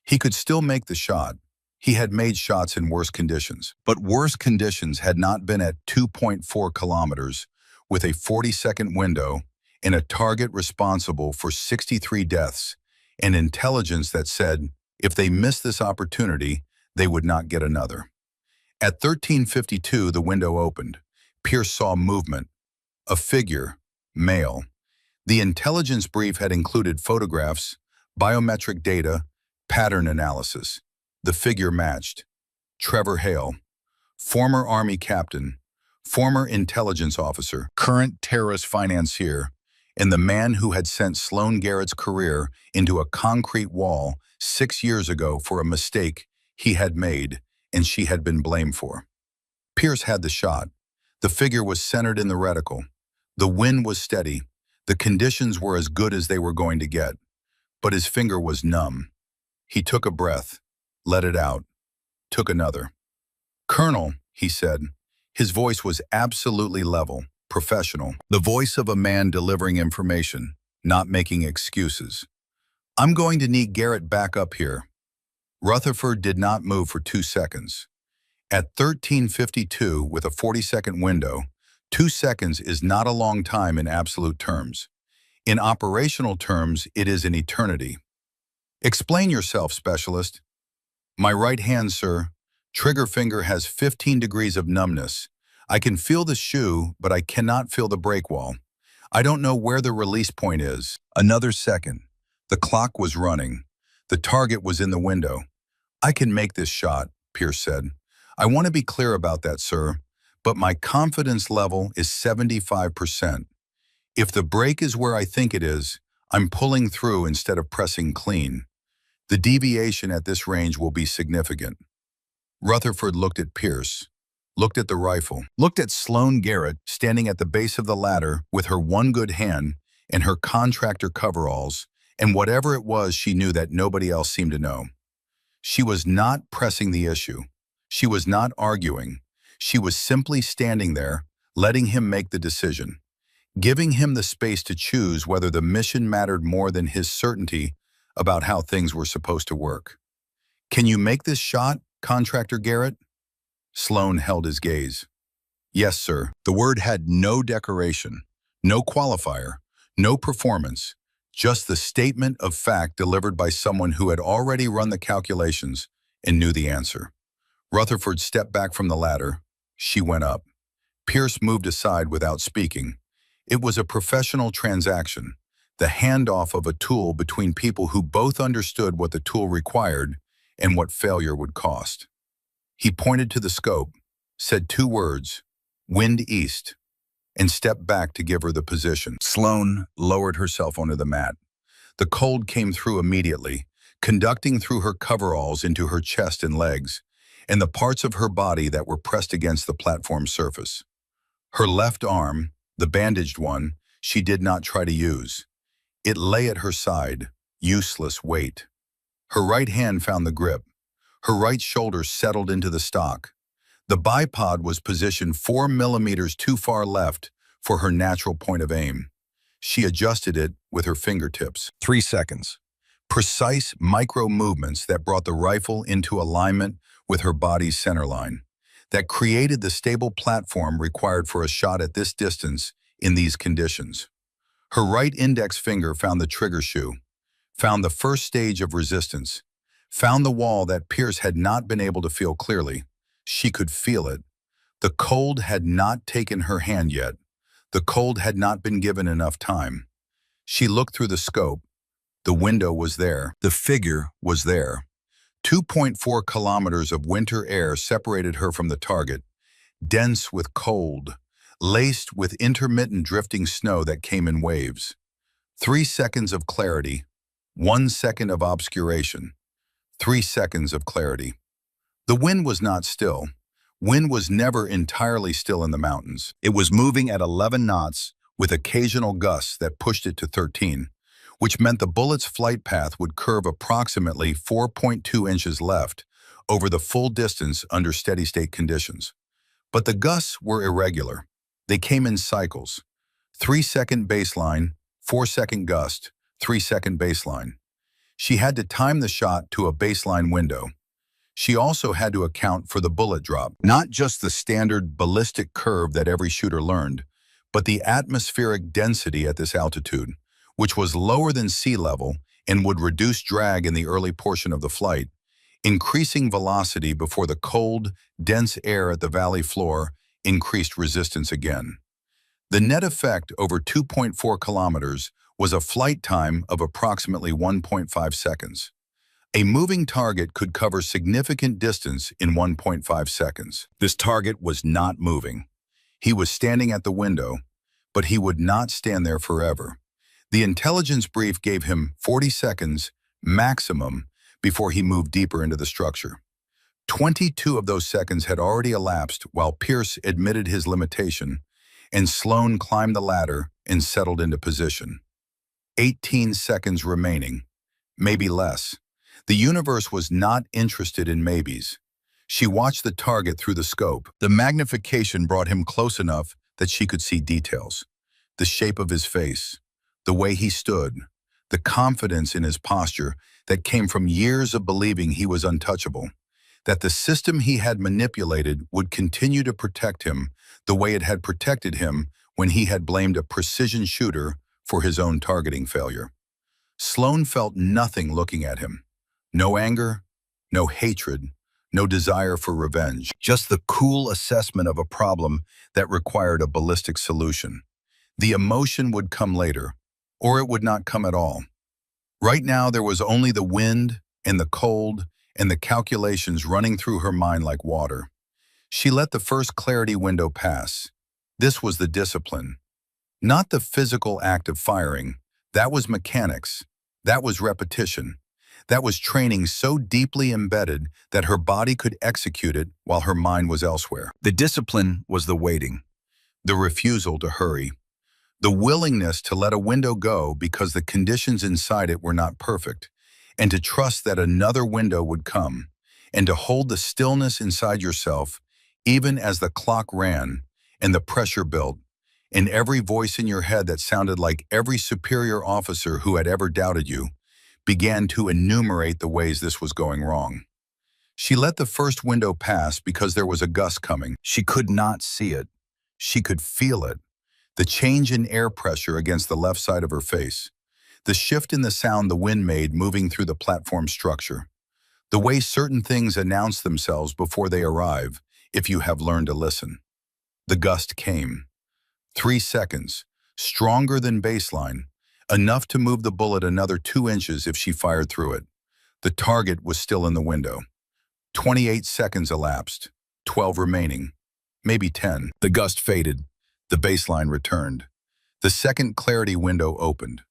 He could still make the shot. He had made shots in worse conditions, but worse conditions had not been at 2.4 kilometers with a 40-second window and a target responsible for 63 deaths, and intelligence that said if they missed this opportunity, they would not get another. At 13:52, the window opened. Pierce saw movement, a figure, male. The intelligence brief had included photographs, biometric data, pattern analysis. The figure matched. Trevor Hale, former Army captain, former intelligence officer, current terrorist financier, and the man who had sent Sloan Garrett's career into a concrete wall 6 years ago for a mistake he had made and she had been blamed for. Pierce had the shot. The figure was centered in the reticle. The wind was steady. The conditions were as good as they were going to get. But his finger was numb. He took a breath, let it out, took another. "Colonel," he said. His voice was absolutely level, professional. The voice of a man delivering information, not making excuses. "I'm going to need Garrett back up here." Rutherford did not move for 2 seconds. At 13:52, with a 40-second window, 2 seconds is not a long time in absolute terms. In operational terms, it is an eternity. "Explain yourself, specialist." "My right hand, sir. Trigger finger has 15 degrees of numbness. I can feel the shoe, but I cannot feel the brake wall. I don't know where the release point is." Another second. The clock was running. The target was in the window. "I can make this shot," Pierce said. "I want to be clear about that, sir, but my confidence level is 75%. If the brake is where I think it is, I'm pulling through instead of pressing clean. The deviation at this range will be significant." Rutherford looked at Pierce, looked at the rifle, looked at Sloan Garrett standing at the base of the ladder with her one good hand and her contractor coveralls, and whatever it was, she knew that nobody else seemed to know. She was not pressing the issue. She was not arguing. She was simply standing there, letting him make the decision, giving him the space to choose whether the mission mattered more than his certainty about how things were supposed to work. "Can you make this shot, Contractor Garrett?" Sloan held his gaze. "Yes, sir." The word had no decoration, no qualifier, no performance, just the statement of fact delivered by someone who had already run the calculations and knew the answer. Rutherford stepped back from the ladder. She went up. Pierce moved aside without speaking. It was a professional transaction, the handoff of a tool between people who both understood what the tool required and what failure would cost. He pointed to the scope, said 2 words, "Wind east," and stepped back to give her the position. Sloan lowered herself onto the mat. The cold came through immediately, conducting through her coveralls into her chest and legs, and the parts of her body that were pressed against the platform surface. Her left arm, the bandaged one, she did not try to use. It lay at her side, useless weight. Her right hand found the grip. Her right shoulder settled into the stock. The bipod was positioned 4 millimeters too far left for her natural point of aim. She adjusted it with her fingertips. 3 seconds. Precise micro movements that brought the rifle into alignment with her body's centerline, that created the stable platform required for a shot at this distance in these conditions. Her right index finger found the trigger shoe, found the first stage of resistance, found the wall that Pierce had not been able to feel clearly. She could feel it. The cold had not taken her hand yet. The cold had not been given enough time. She looked through the scope. The window was there. The figure was there. 2.4 kilometers of winter air separated her from the target, dense with cold, laced with intermittent drifting snow that came in waves. 3 seconds of clarity, 1 second of obscuration, 3 seconds of clarity. The wind was not still. Wind was never entirely still in the mountains. It was moving at 11 knots with occasional gusts that pushed it to 13, which meant the bullet's flight path would curve approximately 4.2 inches left over the full distance under steady-state conditions. But the gusts were irregular. They came in cycles. 3-second baseline, 4-second gust, 3-second baseline. She had to time the shot to a baseline window. She also had to account for the bullet drop, not just the standard ballistic curve that every shooter learned, but the atmospheric density at this altitude, which was lower than sea level and would reduce drag in the early portion of the flight, increasing velocity before the cold, dense air at the valley floor increased resistance again. The net effect over 2.4 kilometers was a flight time of approximately 1.5 seconds. A moving target could cover significant distance in 1.5 seconds. This target was not moving. He was standing at the window, but he would not stand there forever. The intelligence brief gave him 40 seconds maximum before he moved deeper into the structure. 22 of those seconds had already elapsed while Pierce admitted his limitation, and Sloan climbed the ladder and settled into position. 18 seconds remaining, maybe less. The universe was not interested in maybes. She watched the target through the scope. The magnification brought him close enough that she could see details. The shape of his face, the way he stood, the confidence in his posture that came from years of believing he was untouchable, that the system he had manipulated would continue to protect him the way it had protected him when he had blamed a precision shooter for his own targeting failure. Sloan felt nothing looking at him. No anger, no hatred, no desire for revenge. Just the cool assessment of a problem that required a ballistic solution. The emotion would come later, or it would not come at all. Right now there was only the wind and the cold and the calculations running through her mind like water. She let the first clarity window pass. This was the discipline. Not the physical act of firing. That was mechanics. That was repetition. That was training so deeply embedded that her body could execute it while her mind was elsewhere. The discipline was the waiting, the refusal to hurry, the willingness to let a window go because the conditions inside it were not perfect, and to trust that another window would come, and to hold the stillness inside yourself even as the clock ran and the pressure built, and every voice in your head that sounded like every superior officer who had ever doubted you began to enumerate the ways this was going wrong. She let the first window pass because there was a gust coming. She could not see it. She could feel it. The change in air pressure against the left side of her face. The shift in the sound the wind made moving through the platform structure. The way certain things announce themselves before they arrive, if you have learned to listen. The gust came. 3 seconds, stronger than baseline, enough to move the bullet another 2 inches if she fired through it. The target was still in the window. 28 seconds elapsed, 12 remaining, maybe 10. The gust faded. The baseline returned. The second clarity window opened.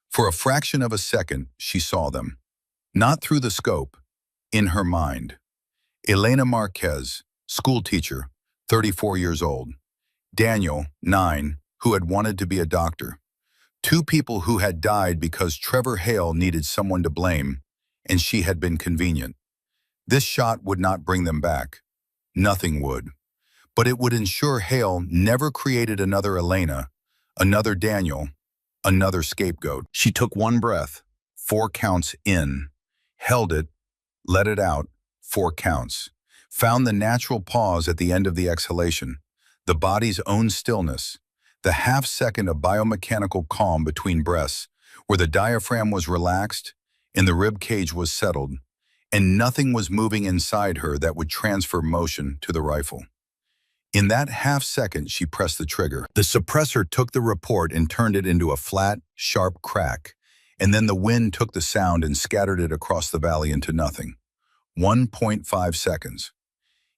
For a fraction of a second, she saw them. Not through the scope, in her mind. Elena Marquez, schoolteacher, 34 years old. Daniel, 9, who had wanted to be a doctor. 2 people who had died because Trevor Hale needed someone to blame, and she had been convenient. This shot would not bring them back. Nothing would. But it would ensure Hale never created another Elena, another Daniel, another scapegoat. She took 1 breath, 4 counts in, held it, let it out, 4 counts, found the natural pause at the end of the exhalation, the body's own stillness, the half-second of biomechanical calm between breaths, where the diaphragm was relaxed and the rib cage was settled, and nothing was moving inside her that would transfer motion to the rifle. In that half-second, she pressed the trigger. The suppressor took the report and turned it into a flat, sharp crack, and then the wind took the sound and scattered it across the valley into nothing. 1.5 seconds.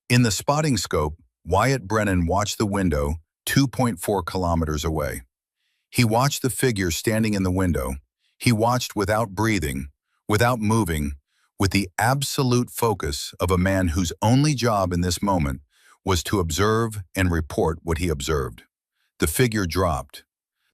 In the spotting scope, Wyatt Brennan watched the window 2.4 kilometers away. He watched the figure standing in the window. He watched without breathing, without moving, with the absolute focus of a man whose only job in this moment was to observe and report what he observed. The figure dropped.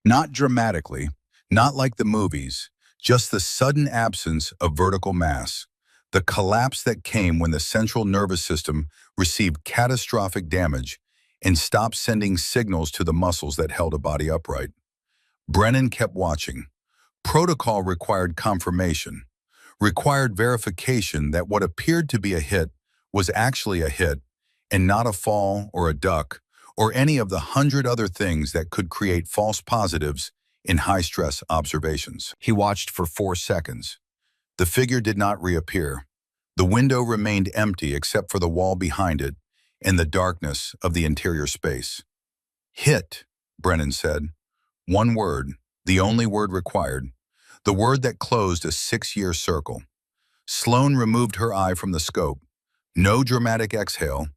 Not dramatically, not like the movies, just the sudden absence of vertical mass, the collapse that came when the central nervous system received catastrophic damage and stopped sending signals to the muscles that held a body upright. Brennan kept watching. Protocol required confirmation, required verification that what appeared to be a hit was actually a hit and not a fall or a duck or any of the 100 other things that could create false positives in high-stress observations. He watched for 4 seconds. The figure did not reappear. The window remained empty except for the wall behind it and the darkness of the interior space. Hit, Brennan said. One word, the only word required. The word that closed a 6-year circle. Sloane removed her eye from the scope. No dramatic exhale,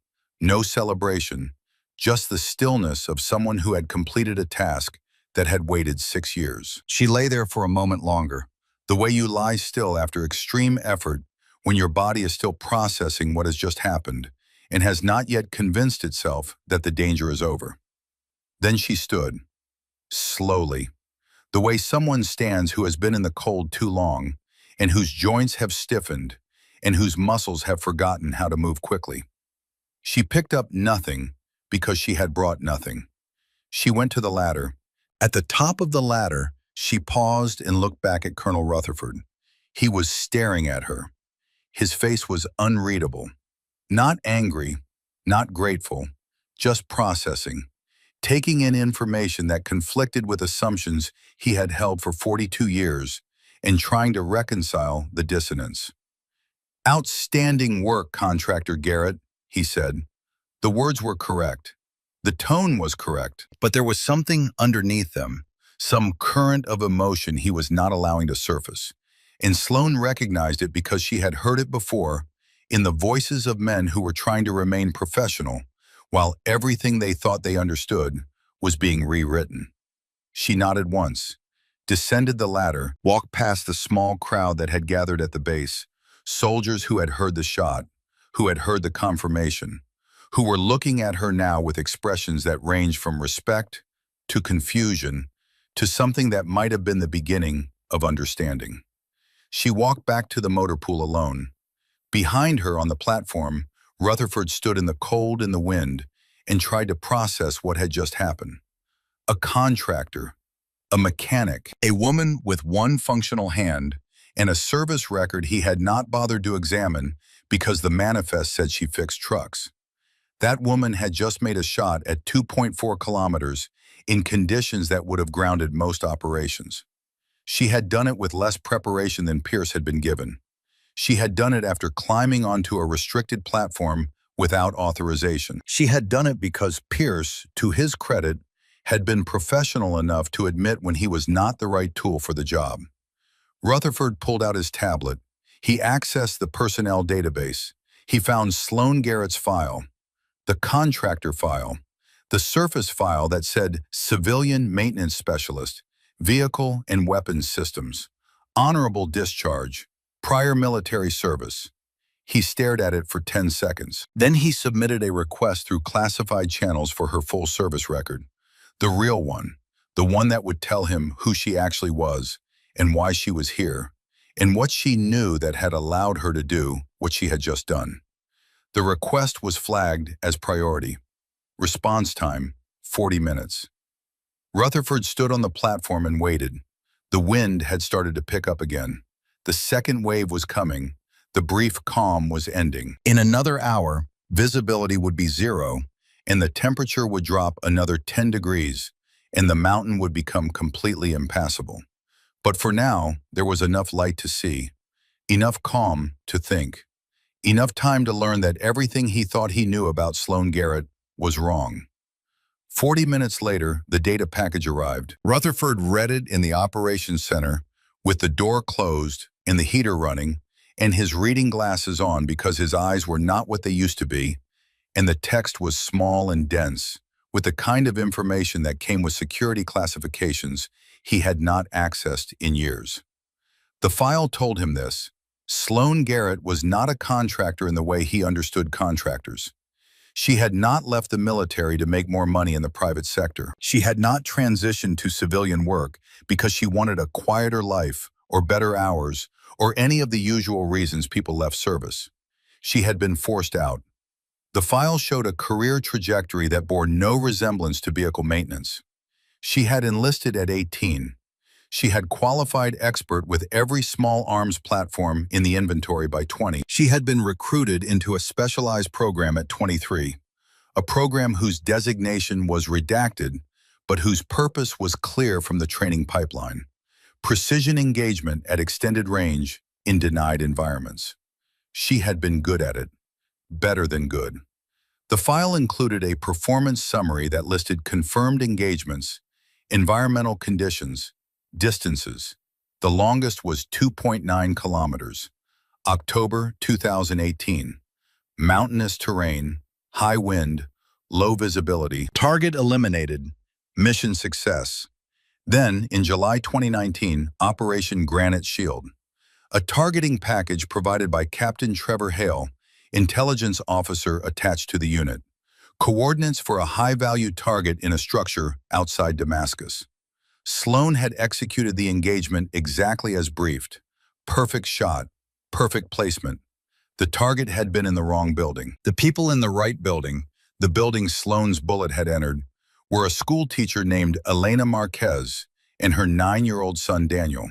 no celebration, just the stillness of someone who had completed a task that had waited 6 years. She lay there for a moment longer, the way you lie still after extreme effort when your body is still processing what has just happened and has not yet convinced itself that the danger is over. Then she stood, slowly, the way someone stands who has been in the cold too long and whose joints have stiffened and whose muscles have forgotten how to move quickly. She picked up nothing because she had brought nothing. She went to the ladder. At the top of the ladder, she paused and looked back at Colonel Rutherford. He was staring at her. His face was unreadable. Not angry, not grateful, just processing, taking in information that conflicted with assumptions he had held for 42 years and trying to reconcile the dissonance. "Outstanding work, Contractor Garrett," he said. The words were correct. The tone was correct, but there was something underneath them, some current of emotion he was not allowing to surface. And Sloane recognized it because she had heard it before in the voices of men who were trying to remain professional, while everything they thought they understood was being rewritten. She nodded once, descended the ladder, walked past the small crowd that had gathered at the base, soldiers who had heard the shot, who had heard the confirmation, who were looking at her now with expressions that ranged from respect to confusion to something that might have been the beginning of understanding. She walked back to the motor pool alone. Behind her on the platform, Rutherford stood in the cold and the wind and tried to process what had just happened. A contractor, a mechanic, a woman with one functional hand, and a service record he had not bothered to examine because the manifest said she fixed trucks. That woman had just made a shot at 2.4 kilometers in conditions that would have grounded most operations. She had done it with less preparation than Pierce had been given. She had done it after climbing onto a restricted platform without authorization. She had done it because Pierce, to his credit, had been professional enough to admit when he was not the right tool for the job. Rutherford pulled out his tablet. He accessed the personnel database. He found Sloane Garrett's file, the contractor file, the surface file that said Civilian Maintenance Specialist, Vehicle and Weapons Systems, Honorable Discharge, Prior Military Service. He stared at it for 10 seconds. Then he submitted a request through classified channels for her full service record. The real one, the one that would tell him who she actually was and why she was here, and what she knew that had allowed her to do what she had just done. The request was flagged as priority. Response time, 40 minutes. Rutherford stood on the platform and waited. The wind had started to pick up again. The second wave was coming. The brief calm was ending. In another hour, visibility would be 0, and the temperature would drop another 10 degrees, and the mountain would become completely impassable. But for now, there was enough light to see, enough calm to think, enough time to learn that everything he thought he knew about Sloane Garrett was wrong. 40 minutes later, the data package arrived. Rutherford read it in the operations center with the door closed and the heater running and his reading glasses on because his eyes were not what they used to be, and the text was small and dense, with the kind of information that came with security classifications he had not accessed in years. The file told him this: Sloane Garrett was not a contractor in the way he understood contractors. She had not left the military to make more money in the private sector. She had not transitioned to civilian work because she wanted a quieter life or better hours or any of the usual reasons people left service. She had been forced out. The file showed a career trajectory that bore no resemblance to vehicle maintenance. She had enlisted at 18. She had qualified expert with every small arms platform in the inventory by 20. She had been recruited into a specialized program at 23, a program whose designation was redacted, but whose purpose was clear from the training pipeline: precision engagement at extended range in denied environments. She had been good at it, better than good. The file included a performance summary that listed confirmed engagements, environmental conditions, distances. The longest was 2.9 kilometers. October 2018. Mountainous terrain, high wind, low visibility. Target eliminated. Mission success. Then, in July 2019, Operation Granite Shield, a targeting package provided by Captain Trevor Hale, intelligence officer attached to the unit. Coordinates for a high-value target in a structure outside Damascus. Sloan had executed the engagement exactly as briefed. Perfect shot, perfect placement. The target had been in the wrong building. The people in the right building, the building Sloan's bullet had entered, were a school teacher named Elena Marquez and her 9-year-old son Daniel.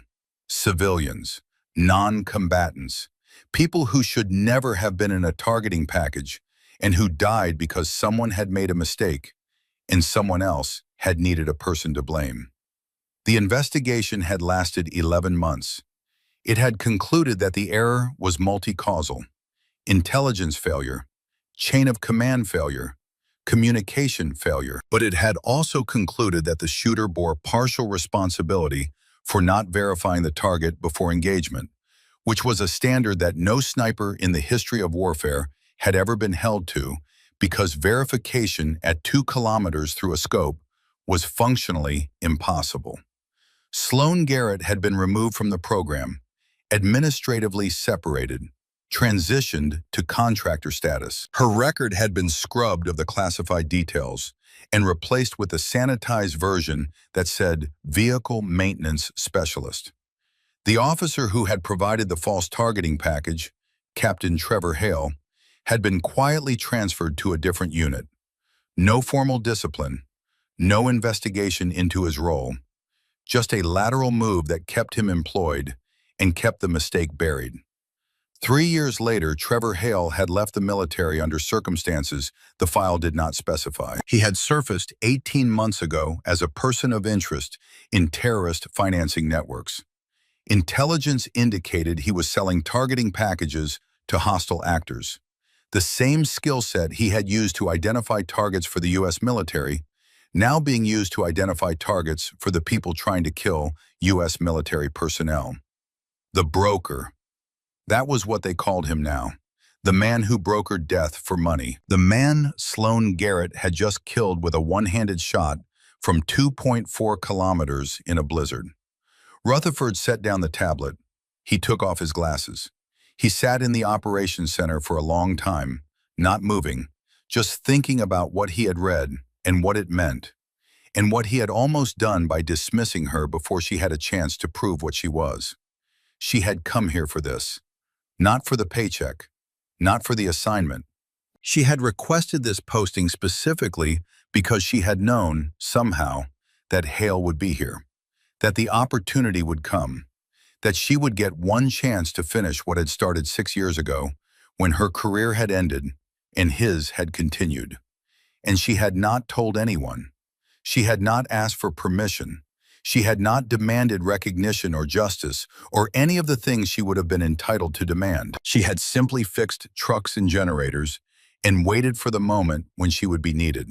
Civilians, non-combatants, people who should never have been in a targeting package and who died because someone had made a mistake and someone else had needed a person to blame. The investigation had lasted 11 months. It had concluded that the error was multi-causal: intelligence failure, chain of command failure, communication failure. But it had also concluded that the shooter bore partial responsibility for not verifying the target before engagement, which was a standard that no sniper in the history of warfare had ever been held to, because verification at 2 kilometers through a scope was functionally impossible. Sloan Garrett had been removed from the program, administratively separated, transitioned to contractor status. Her record had been scrubbed of the classified details and replaced with a sanitized version that said Vehicle Maintenance Specialist. The officer who had provided the false targeting package, Captain Trevor Hale, had been quietly transferred to a different unit. No formal discipline, no investigation into his role, just a lateral move that kept him employed and kept the mistake buried. 3 years later, Trevor Hale had left the military under circumstances the file did not specify. He had surfaced 18 months ago as a person of interest in terrorist financing networks. Intelligence indicated he was selling targeting packages to hostile actors. The same skill set he had used to identify targets for the U.S. military, now being used to identify targets for the people trying to kill U.S. military personnel. The broker. That was what they called him now. The man who brokered death for money. The man Sloan Garrett had just killed with a one-handed shot from 2.4 kilometers in a blizzard. Rutherford set down the tablet. He took off his glasses. He sat in the operations center for a long time, not moving, just thinking about what he had read and what it meant, and what he had almost done by dismissing her before she had a chance to prove what she was. She had come here for this, not for the paycheck, not for the assignment. She had requested this posting specifically because she had known, somehow, that Hale would be here, that the opportunity would come, that she would get one chance to finish what had started 6 years ago, when her career had ended and his had continued. And she had not told anyone. She had not asked for permission. She had not demanded recognition or justice or any of the things she would have been entitled to demand. She had simply fixed trucks and generators and waited for the moment when she would be needed.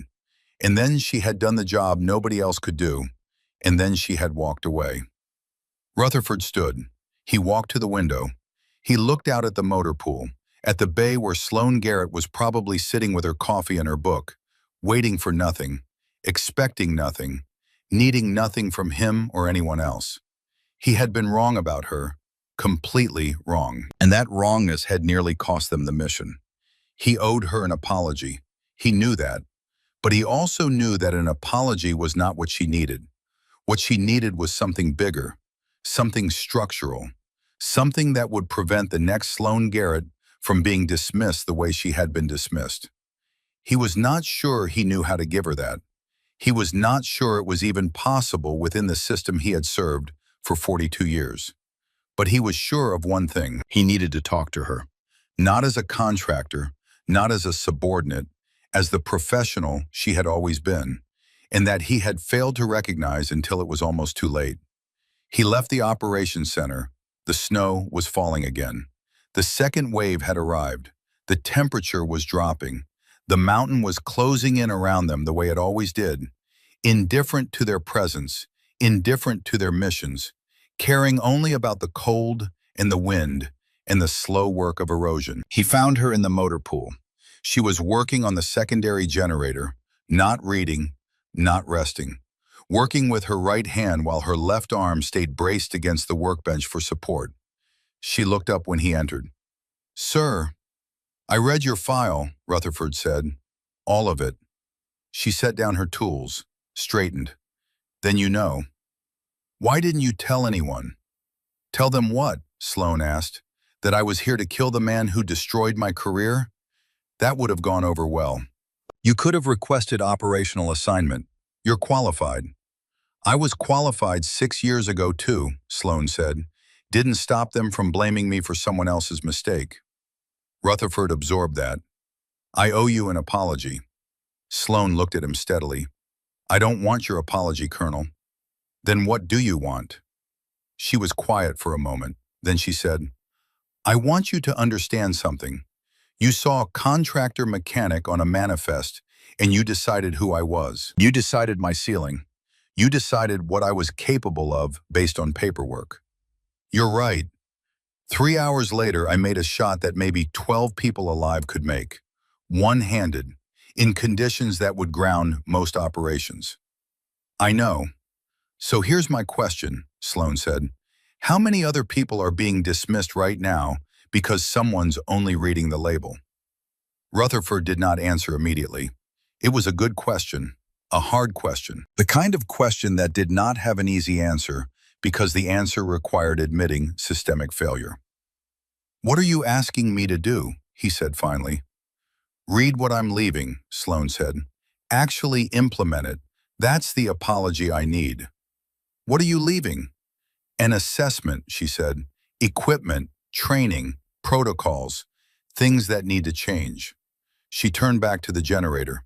And then she had done the job nobody else could do, and then she had walked away. Rutherford stood. He walked to the window. He looked out at the motor pool, at the bay where Sloan Garrett was probably sitting with her coffee and her book, waiting for nothing, expecting nothing, needing nothing from him or anyone else. He had been wrong about her, completely wrong. And that wrongness had nearly cost them the mission. He owed her an apology. He knew that. But he also knew that an apology was not what she needed. What she needed was something bigger, something structural, something that would prevent the next Sloan Garrett from being dismissed the way she had been dismissed. He was not sure he knew how to give her that. He was not sure it was even possible within the system he had served for 42 years. But he was sure of one thing: he needed to talk to her. Not as a contractor, not as a subordinate, as the professional she had always been, and that he had failed to recognize until it was almost too late. He left the operations center. The snow was falling again. The second wave had arrived. The temperature was dropping. The mountain was closing in around them the way it always did, indifferent to their presence, indifferent to their missions, caring only about the cold and the wind and the slow work of erosion. He found her in the motor pool. She was working on the secondary generator, not reading, not resting, working with her right hand while her left arm stayed braced against the workbench for support. She looked up when he entered. "Sir, I read your file," Rutherford said. "All of it." She set down her tools, straightened. "Then you know. Why didn't you tell anyone?" "Tell them what?" Sloan asked. "That I was here to kill the man who destroyed my career? That would have gone over well." "You could have requested operational assignment. You're qualified." "I was qualified 6 years ago too," Sloan said. "Didn't stop them from blaming me for someone else's mistake." Rutherford absorbed that. "I owe you an apology." Sloan looked at him steadily. "I don't want your apology, Colonel." "Then what do you want?" She was quiet for a moment. Then she said, "I want you to understand something. You saw a contractor mechanic on a manifest, and you decided who I was. You decided my ceiling. You decided what I was capable of based on paperwork. You're right. 3 hours later, I made a shot that maybe 12 people alive could make, one-handed, in conditions that would ground most operations." "I know. So here's my question," Sloan said. "How many other people are being dismissed right now because someone's only reading the label?" Rutherford did not answer immediately. It was a good question, a hard question, the kind of question that did not have an easy answer because the answer required admitting systemic failure. "What are you asking me to do?" he said finally. "Read what I'm leaving," Sloan said. "Actually implement it. That's the apology I need." "What are you leaving?" "An assessment," she said. "Equipment, training, protocols, things that need to change." She turned back to the generator.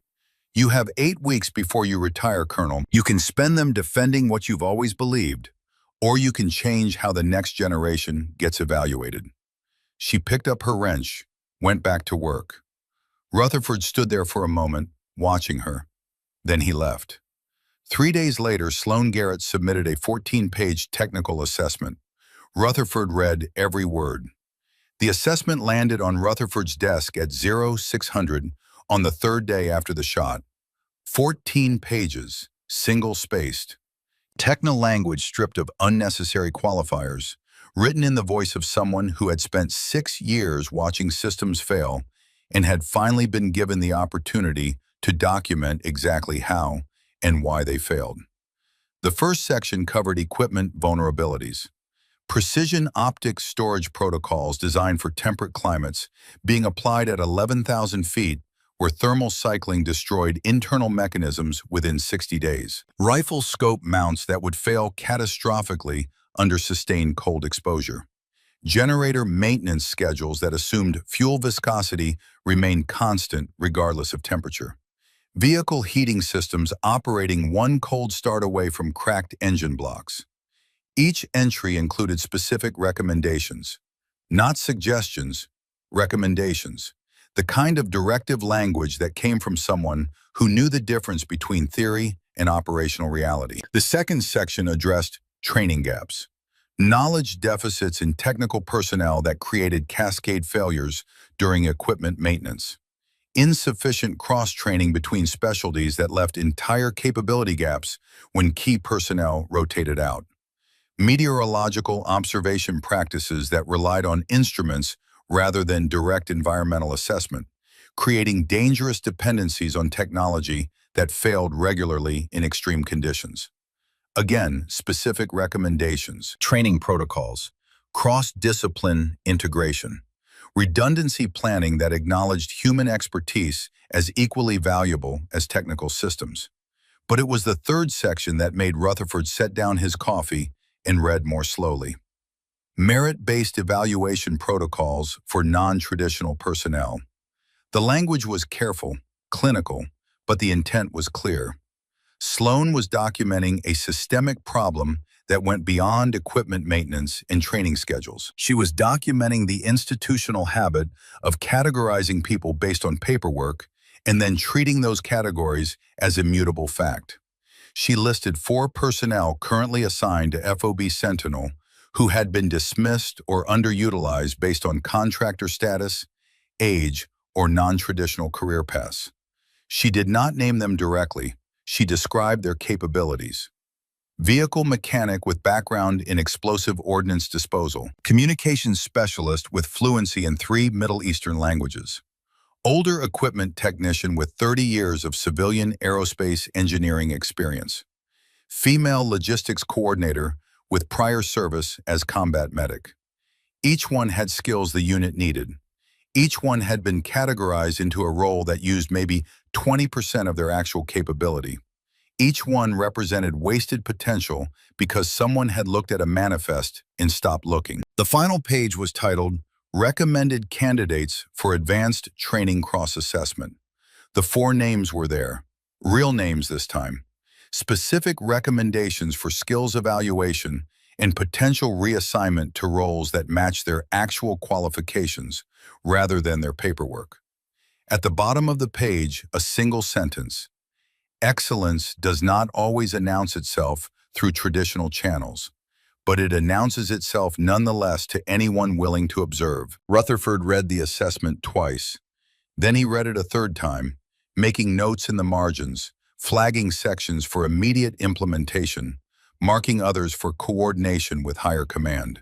"You have 8 weeks before you retire, Colonel. You can spend them defending what you've always believed, or you can change how the next generation gets evaluated." She picked up her wrench, went back to work. Rutherford stood there for a moment, watching her. Then he left. 3 days later, Sloan Garrett submitted a 14-page technical assessment. Rutherford read every word. The assessment landed on Rutherford's desk at 0600 on the third day after the shot. 14 pages, single-spaced. Techno language stripped of unnecessary qualifiers, written in the voice of someone who had spent 6 years watching systems fail and had finally been given the opportunity to document exactly how and why they failed. The first section covered equipment vulnerabilities. Precision optic storage protocols designed for temperate climates being applied at 11,000 feet where thermal cycling destroyed internal mechanisms within 60 days. Rifle scope mounts that would fail catastrophically under sustained cold exposure. Generator maintenance schedules that assumed fuel viscosity remained constant regardless of temperature. Vehicle heating systems operating one cold start away from cracked engine blocks. Each entry included specific recommendations, not suggestions, recommendations, the kind of directive language that came from someone who knew the difference between theory and operational reality. The second section addressed training gaps, knowledge deficits in technical personnel that created cascade failures during equipment maintenance, insufficient cross-training between specialties that left entire capability gaps when key personnel rotated out, meteorological observation practices that relied on instruments rather than direct environmental assessment, creating dangerous dependencies on technology that failed regularly in extreme conditions. Again, specific recommendations, training protocols, cross-discipline integration, redundancy planning that acknowledged human expertise as equally valuable as technical systems. But it was the third section that made Rutherford set down his coffee and read more slowly. Merit-based evaluation protocols for non-traditional personnel. The language was careful, clinical, but the intent was clear. Sloan was documenting a systemic problem that went beyond equipment maintenance and training schedules. She was documenting the institutional habit of categorizing people based on paperwork and then treating those categories as immutable fact. She listed 4 personnel currently assigned to FOB Sentinel who had been dismissed or underutilized based on contractor status, age, or non-traditional career paths. She did not name them directly. She described their capabilities. Vehicle mechanic with background in explosive ordnance disposal. Communications specialist with fluency in 3 Middle Eastern languages. Older equipment technician with 30 years of civilian aerospace engineering experience. Female logistics coordinator with prior service as combat medic. Each one had skills the unit needed. Each one had been categorized into a role that used maybe 20% of their actual capability. Each one represented wasted potential because someone had looked at a manifest and stopped looking. The final page was titled, Recommended Candidates for Advanced Training Cross-Assessment. The 4 names were there, real names this time. Specific recommendations for skills evaluation and potential reassignment to roles that match their actual qualifications rather than their paperwork. At the bottom of the page, a single sentence. Excellence does not always announce itself through traditional channels, but it announces itself nonetheless to anyone willing to observe. Rutherford read the assessment twice. Then he read it a 3rd time, making notes in the margins, flagging sections for immediate implementation, marking others for coordination with higher command.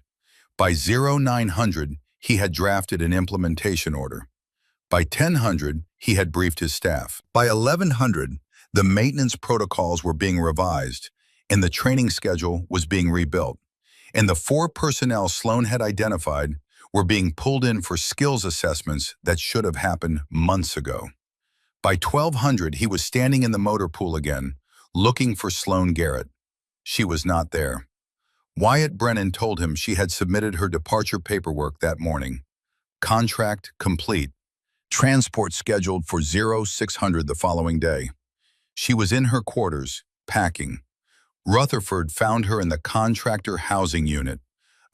By 0900, he had drafted an implementation order. By 1000, he had briefed his staff. By 1100, the maintenance protocols were being revised, and the training schedule was being rebuilt. And the 4 personnel Sloan had identified were being pulled in for skills assessments that should have happened months ago. By 1200, he was standing in the motor pool again, looking for Sloan Garrett. She was not there. Wyatt Brennan told him she had submitted her departure paperwork that morning. Contract complete. Transport scheduled for 0600 the following day. She was in her quarters, packing. Rutherford found her in the contractor housing unit,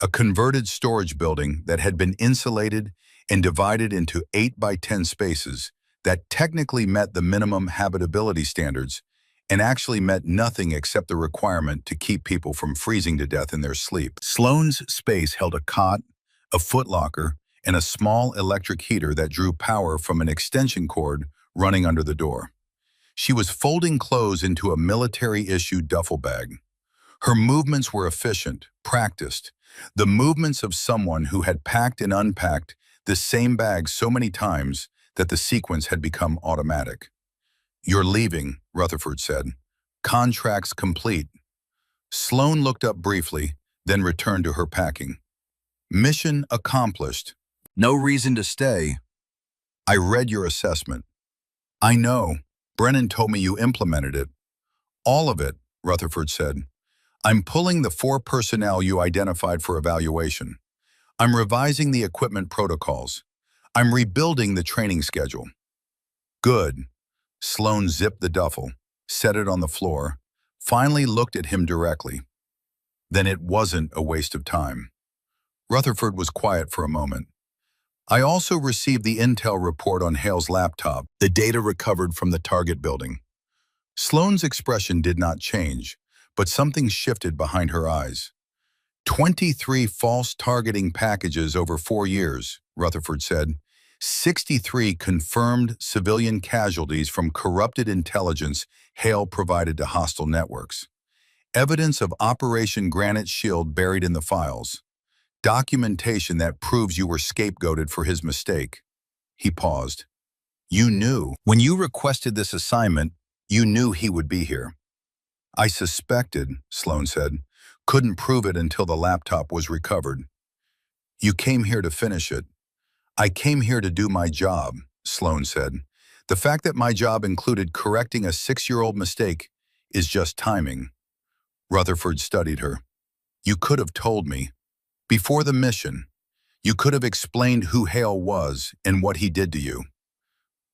a converted storage building that had been insulated and divided into 8 by 10 spaces that technically met the minimum habitability standards and actually met nothing except the requirement to keep people from freezing to death in their sleep. Sloan's space held a cot, a footlocker, and a small electric heater that drew power from an extension cord running under the door. She was folding clothes into a military-issued duffel bag. Her movements were efficient, practiced, the movements of someone who had packed and unpacked the same bag so many times that the sequence had become automatic. "You're leaving," Rutherford said. "Contract's complete." Sloan looked up briefly, then returned to her packing. "Mission accomplished. No reason to stay." "I read your assessment." "I know. Brennan told me you implemented it." "All of it," Rutherford said. "I'm pulling the 4 personnel you identified for evaluation. I'm revising the equipment protocols. I'm rebuilding the training schedule." "Good." Sloan zipped the duffel, set it on the floor, finally looked at him directly. "Then it wasn't a waste of time." Rutherford was quiet for a moment. "I also received the intel report on Hale's laptop, the data recovered from the target building." Sloan's expression did not change, but something shifted behind her eyes. 23 false targeting packages over 4 years, Rutherford said. 63 confirmed civilian casualties from corrupted intelligence Hale provided to hostile networks. Evidence of Operation Granite Shield buried in the files. Documentation that proves you were scapegoated for his mistake. He paused. "You knew. When you requested this assignment, you knew he would be here." "I suspected," Sloan said. "Couldn't prove it until the laptop was recovered." "You came here to finish it." "I came here to do my job," Sloan said. "The fact that my job included correcting a 6-year-old mistake is just timing." Rutherford studied her. You could have told me. Before the mission, you could have explained who Hale was and what he did to you.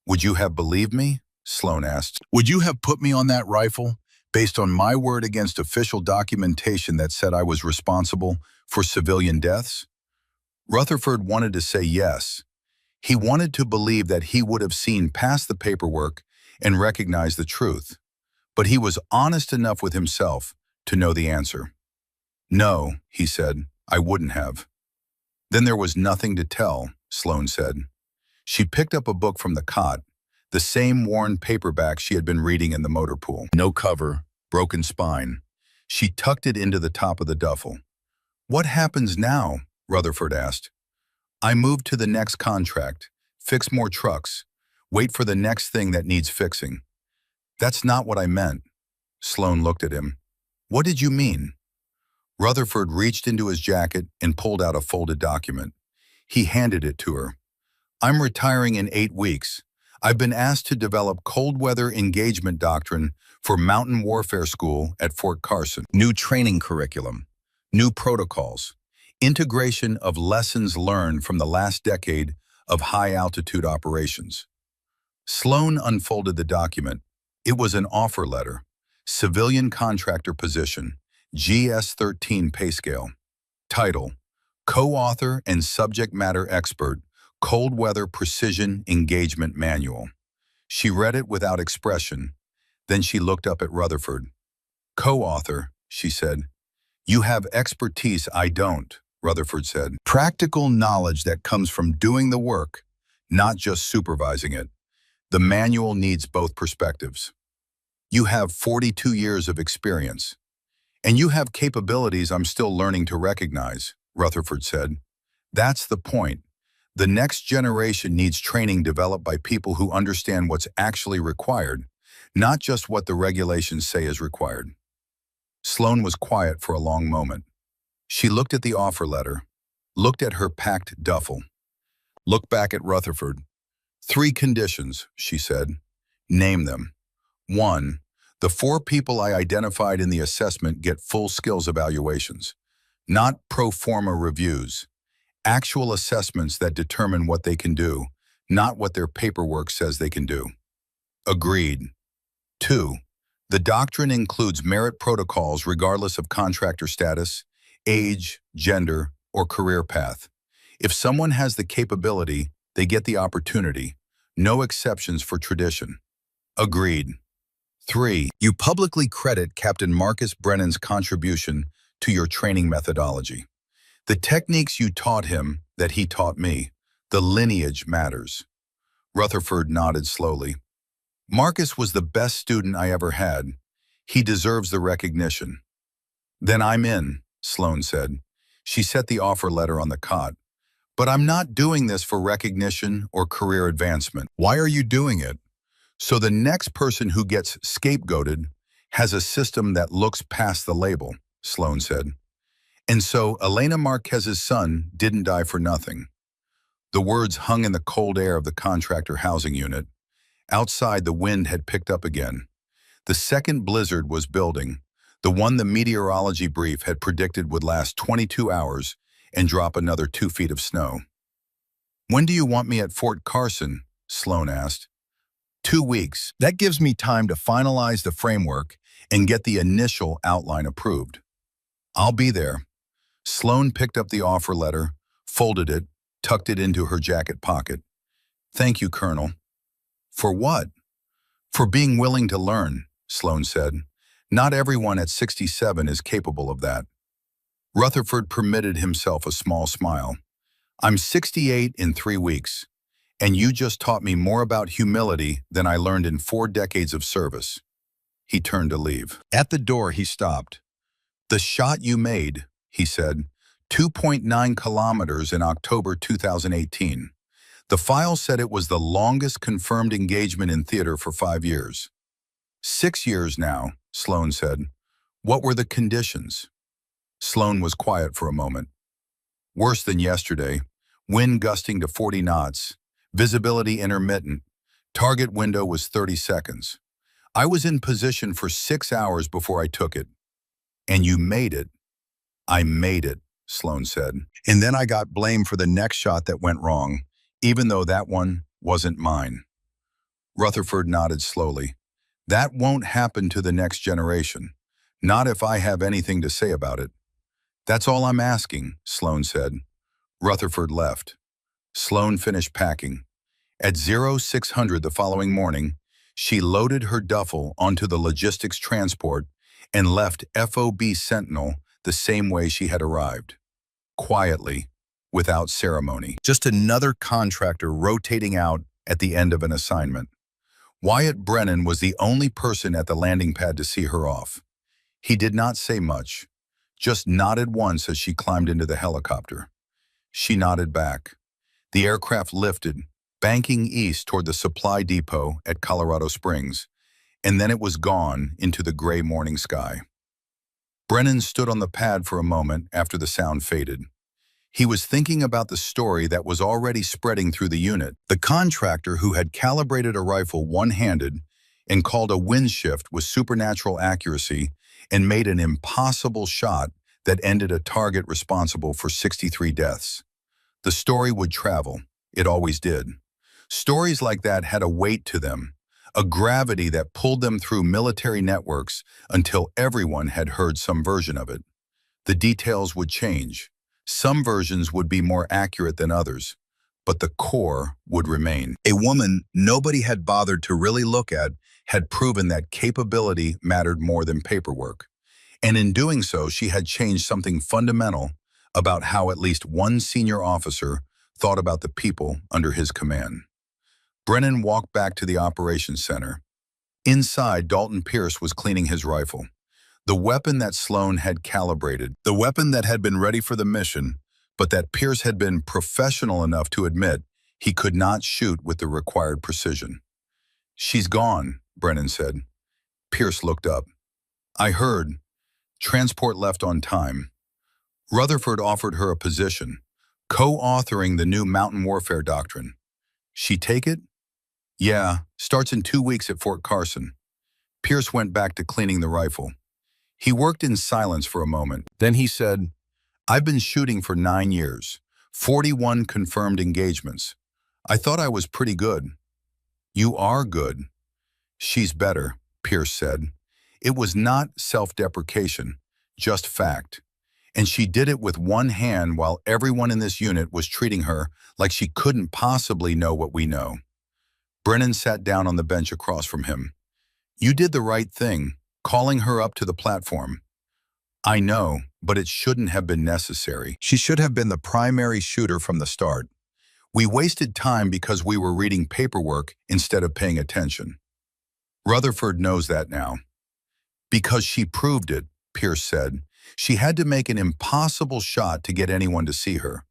Would you have believed me? Sloan asked. Would you have put me on that rifle based on my word against official documentation that said I was responsible for civilian deaths? Rutherford wanted to say yes. He wanted to believe that he would have seen past the paperwork and recognized the truth. But he was honest enough with himself to know the answer. No, he said, I wouldn't have. Then there was nothing to tell, Sloan said. She picked up a book from the cot, the same worn paperback she had been reading in the motor pool. No cover, broken spine. She tucked it into the top of the duffel. What happens now? Rutherford asked. I move to the next contract, fix more trucks, wait for the next thing that needs fixing. That's not what I meant. Sloan looked at him. What did you mean? Rutherford reached into his jacket and pulled out a folded document. He handed it to her. I'm retiring in 8 weeks. I've been asked to develop cold weather engagement doctrine for Mountain Warfare School at Fort Carson. New training curriculum, new protocols, integration of lessons learned from the last decade of high-altitude operations. Sloan unfolded the document. It was an offer letter, civilian contractor position, GS-13 pay scale. Title, Co-author and subject matter expert, Cold Weather Precision Engagement Manual. She read it without expression. Then she looked up at Rutherford. Co-author, she said. You have expertise I don't, Rutherford said. Practical knowledge that comes from doing the work, not just supervising it. The manual needs both perspectives. You have 42 years of experience. And you have capabilities I'm still learning to recognize, Rutherford said. That's the point. The next generation needs training developed by people who understand what's actually required, not just what the regulations say is required. Sloan was quiet for a long moment. She looked at the offer letter, looked at her packed duffel, looked back at Rutherford. 3 conditions, she said. Name them. 1, the 4 people I identified in the assessment get full skills evaluations, not pro forma reviews. Actual assessments that determine what they can do, not what their paperwork says they can do. Agreed. 2, the doctrine includes merit protocols regardless of contractor status, age, gender, or career path. If someone has the capability, they get the opportunity. No exceptions for tradition. Agreed. 3, you publicly credit Captain Marcus Brennan's contribution to your training methodology. The techniques you taught him that he taught me, the lineage matters. Rutherford nodded slowly. Marcus was the best student I ever had. He deserves the recognition. Then I'm in, Sloan said. She set the offer letter on the cot. But I'm not doing this for recognition or career advancement. Why are you doing it? So the next person who gets scapegoated has a system that looks past the label, Sloan said. And so Elena Marquez's son didn't die for nothing. The words hung in the cold air of the contractor housing unit. Outside, the wind had picked up again. The second blizzard was building, the one the meteorology brief had predicted would last 22 hours and drop another 2 feet of snow. When do you want me at Fort Carson? Sloan asked. 2 weeks. That gives me time to finalize the framework and get the initial outline approved. I'll be there. Sloan picked up the offer letter, folded it, tucked it into her jacket pocket. Thank you, Colonel. For what? For being willing to learn, Sloan said. Not everyone at 67 is capable of that. Rutherford permitted himself a small smile. I'm 68 in 3 weeks, and you just taught me more about humility than I learned in 4 decades of service. He turned to leave. At the door, he stopped. The shot you made, he said, 2.9 kilometers in October 2018. The file said it was the longest confirmed engagement in theater for 5 years. 6 years now, Sloan said. What were the conditions? Sloan was quiet for a moment. Worse than yesterday. Wind gusting to 40 knots. Visibility intermittent. Target window was 30 seconds. I was in position for 6 hours before I took it. And you made it. I made it, Sloan said. And then I got blamed for the next shot that went wrong, even though that one wasn't mine. Rutherford nodded slowly. That won't happen to the next generation. Not if I have anything to say about it. That's all I'm asking, Sloan said. Rutherford left. Sloan finished packing. At 0600 the following morning, she loaded her duffel onto the logistics transport and left FOB Sentinel the same way she had arrived. Quietly, without ceremony. Just another contractor rotating out at the end of an assignment. Wyatt Brennan was the only person at the landing pad to see her off. He did not say much, just nodded once as she climbed into the helicopter. She nodded back. The aircraft lifted, banking east toward the supply depot at Colorado Springs, and then it was gone into the gray morning sky. Brennan stood on the pad for a moment after the sound faded. He was thinking about the story that was already spreading through the unit. The contractor who had calibrated a rifle one-handed and called a wind shift with supernatural accuracy and made an impossible shot that ended a target responsible for 63 deaths. The story would travel. It always did. Stories like that had a weight to them, a gravity that pulled them through military networks until everyone had heard some version of it. The details would change. Some versions would be more accurate than others, but the core would remain. A woman nobody had bothered to really look at had proven that capability mattered more than paperwork. And in doing so, she had changed something fundamental about how at least one senior officer thought about the people under his command. Brennan walked back to the operations center. Inside, Dalton Pierce was cleaning his rifle. The weapon that Sloan had calibrated, the weapon that had been ready for the mission, but that Pierce had been professional enough to admit he could not shoot with the required precision. "She's gone," Brennan said. Pierce looked up. "I heard. Transport left on time." Rutherford offered her a position, co-authoring the new mountain warfare doctrine. "She take it?" "Yeah, starts in 2 weeks at Fort Carson." Pierce went back to cleaning the rifle. He worked in silence for a moment. Then he said, "I've been shooting for 9 years, 41 confirmed engagements. I thought I was pretty good." "You are good." "She's better," Pierce said. It was not self-deprecation, just fact. And she did it with one hand while everyone in this unit was treating her like she couldn't possibly know what we know. Brennan sat down on the bench across from him. "You did the right thing, calling her up to the platform." "I know, but it shouldn't have been necessary. She should have been the primary shooter from the start. We wasted time because we were reading paperwork instead of paying attention." Rutherford knows that now. "Because she proved it," Pierce said. "She had to make an impossible shot to get anyone to see her.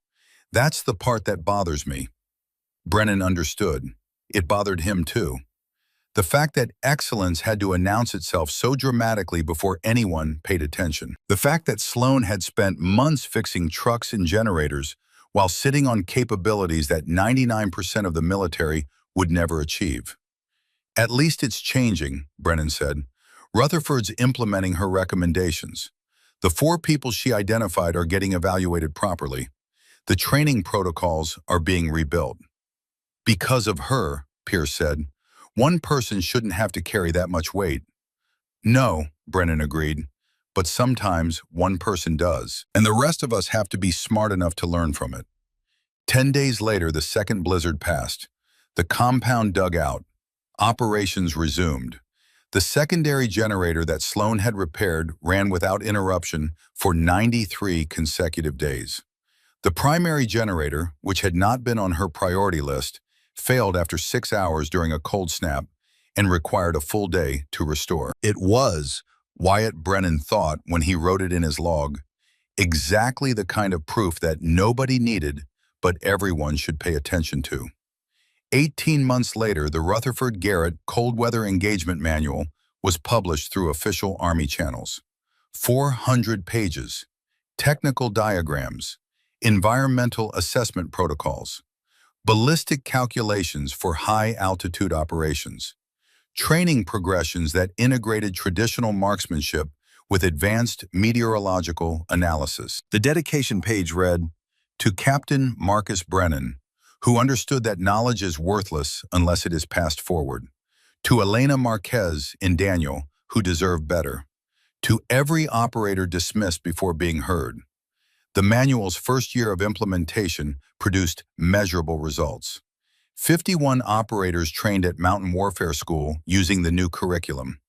That's the part that bothers me." Brennan understood. It bothered him too. The fact that excellence had to announce itself so dramatically before anyone paid attention. The fact that Sloan had spent months fixing trucks and generators while sitting on capabilities that 99% of the military would never achieve. "At least it's changing," Brennan said. "Rutherford's implementing her recommendations. The 4 people she identified are getting evaluated properly. The training protocols are being rebuilt." "Because of her," Pierce said. "One person shouldn't have to carry that much weight." "No," Brennan agreed, "but sometimes one person does. And the rest of us have to be smart enough to learn from it." 10 days later, the second blizzard passed. The compound dug out. Operations resumed. The secondary generator that Sloan had repaired ran without interruption for 93 consecutive days. The primary generator, which had not been on her priority list, failed after 6 hours during a cold snap and required a full day to restore. It was, Wyatt Brennan thought when he wrote it in his log, exactly the kind of proof that nobody needed, but everyone should pay attention to. 18 months later, the Rutherford Garrett Cold Weather Engagement Manual was published through official Army channels. 400 pages, technical diagrams, environmental assessment protocols, ballistic calculations for high-altitude operations, training progressions that integrated traditional marksmanship with advanced meteorological analysis. The dedication page read, "To Captain Marcus Brennan, who understood that knowledge is worthless unless it is passed forward. To Elena Marquez in Daniel, who deserved better. To every operator dismissed before being heard." The manual's first year of implementation produced measurable results. 51 operators trained at Mountain Warfare School using the new curriculum.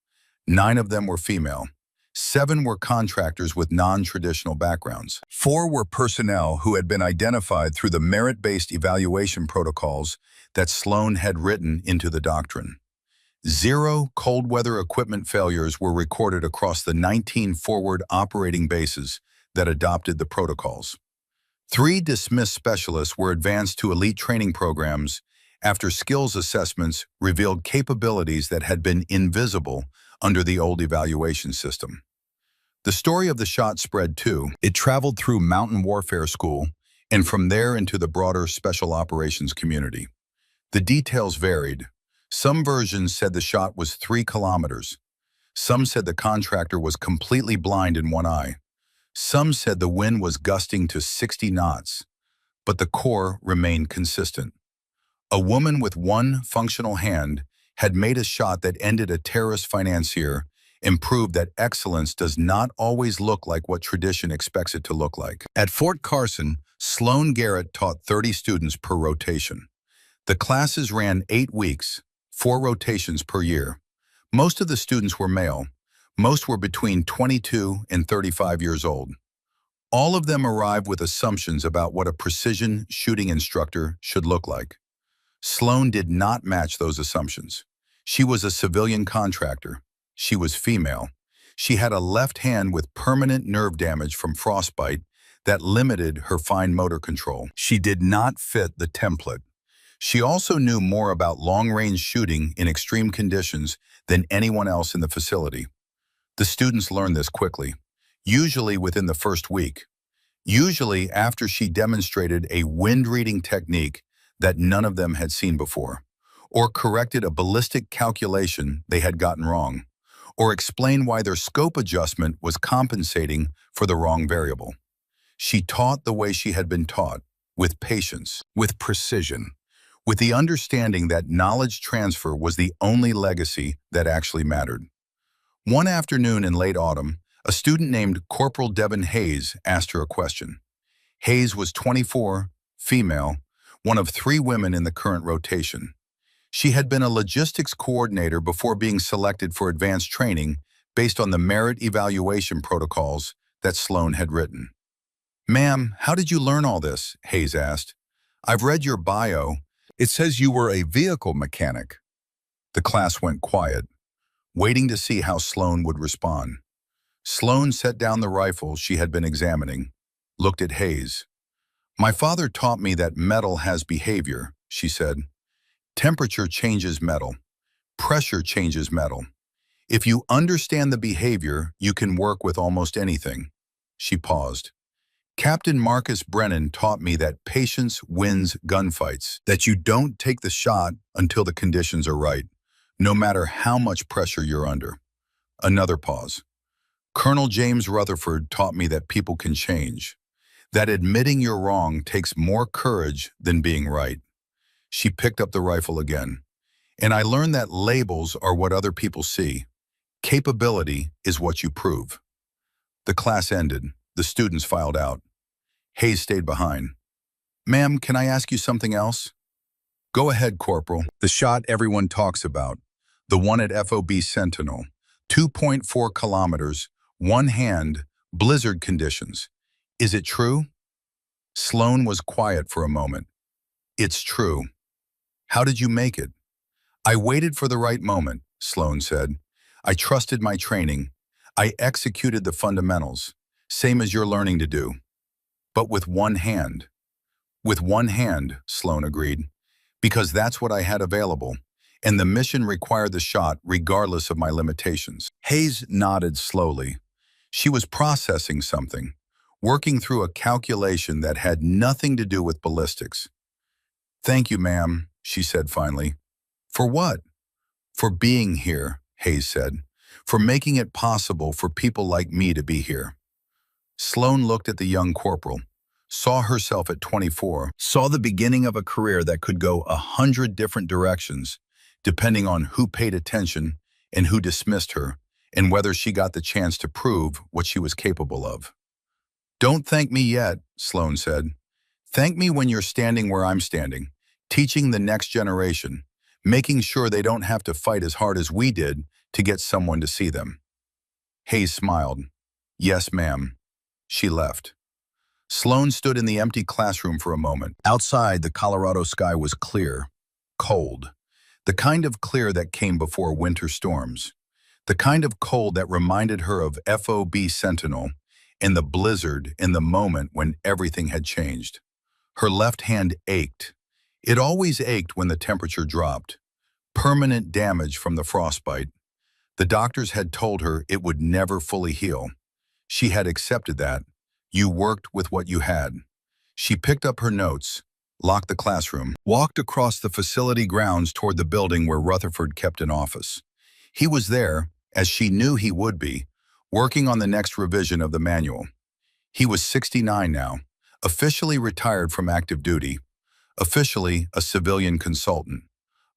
9 of them were female. 7 were contractors with non-traditional backgrounds. 4 were personnel who had been identified through the merit-based evaluation protocols that Sloan had written into the doctrine. 0 cold weather equipment failures were recorded across the 19 forward operating bases that adopted the protocols. 3 dismissed specialists were advanced to elite training programs after skills assessments revealed capabilities that had been invisible under the old evaluation system. The story of the shot spread too. It traveled through Mountain Warfare School and from there into the broader special operations community. The details varied. Some versions said the shot was 3 kilometers. Some said the contractor was completely blind in one eye. Some said the wind was gusting to 60 knots, but the core remained consistent. A woman with one functional hand had made a shot that ended a terrorist financier and proved that excellence does not always look like what tradition expects it to look like. At Fort Carson, Sloan Garrett taught 30 students per rotation. The classes ran 8 weeks, 4 rotations per year. Most of the students were male. Most were between 22 and 35 years old. All of them arrived with assumptions about what a precision shooting instructor should look like. Sloan did not match those assumptions. She was a civilian contractor. She was female. She had a left hand with permanent nerve damage from frostbite that limited her fine motor control. She did not fit the template. She also knew more about long-range shooting in extreme conditions than anyone else in the facility. The students learned this quickly, usually within the first week, usually after she demonstrated a wind-reading technique that none of them had seen before, or corrected a ballistic calculation they had gotten wrong, or explained why their scope adjustment was compensating for the wrong variable. She taught the way she had been taught, with patience, with precision, with the understanding that knowledge transfer was the only legacy that actually mattered. One afternoon in late autumn, a student named Corporal Devin Hayes asked her a question. Hayes was 24, female, one of 3 women in the current rotation. She had been a logistics coordinator before being selected for advanced training based on the merit evaluation protocols that Sloan had written. "Ma'am, how did you learn all this?" Hayes asked. "I've read your bio. It says you were a vehicle mechanic." The class went quiet, waiting to see how Sloan would respond. Sloan set down the rifle she had been examining, looked at Hayes. "My father taught me that metal has behavior," she said. "Temperature changes metal. Pressure changes metal. If you understand the behavior, you can work with almost anything." She paused. "Captain Marcus Brennan taught me that patience wins gunfights, that you don't take the shot until the conditions are right, no matter how much pressure you're under." Another pause. "Colonel James Rutherford taught me that people can change, that admitting you're wrong takes more courage than being right." She picked up the rifle again. "And I learned that labels are what other people see. Capability is what you prove." The class ended. The students filed out. Hayes stayed behind. "Ma'am, can I ask you something else?" "Go ahead, Corporal." "The shot everyone talks about, the one at FOB Sentinel, 2.4 kilometers, one hand, blizzard conditions. Is it true?" Sloan was quiet for a moment. "It's true." "How did you make it?" "I waited for the right moment," Sloan said. "I trusted my training. I executed the fundamentals, same as you're learning to do. But with one hand." "With one hand," Sloan agreed, "because that's what I had available, and the mission required the shot regardless of my limitations." Hayes nodded slowly. She was processing something, working through a calculation that had nothing to do with ballistics. "Thank you, ma'am," she said finally. "For what?" "For being here," Hayes said. for making it possible for people like me to be here." Sloan looked at the young corporal, saw herself at 24, saw the beginning of a career that could go 100 different directions, depending on who paid attention and who dismissed her, and whether she got the chance to prove what she was capable of. "Don't thank me yet," Sloan said. "Thank me when you're standing where I'm standing, teaching the next generation, making sure they don't have to fight as hard as we did to get someone to see them." Hayes smiled. "Yes, ma'am." She left. Sloan stood in the empty classroom for a moment. Outside, the Colorado sky was clear, cold, the kind of clear that came before winter storms, the kind of cold that reminded her of FOB Sentinel and the blizzard in the moment when everything had changed. Her left hand ached. It always ached when the temperature dropped. Permanent damage from the frostbite. The doctors had told her it would never fully heal. She had accepted that. You worked with what you had. She picked up her notes, locked the classroom, walked across the facility grounds toward the building where Rutherford kept an office. He was there, as she knew he would be, working on the next revision of the manual. He was 69 now, officially retired from active duty, officially a civilian consultant,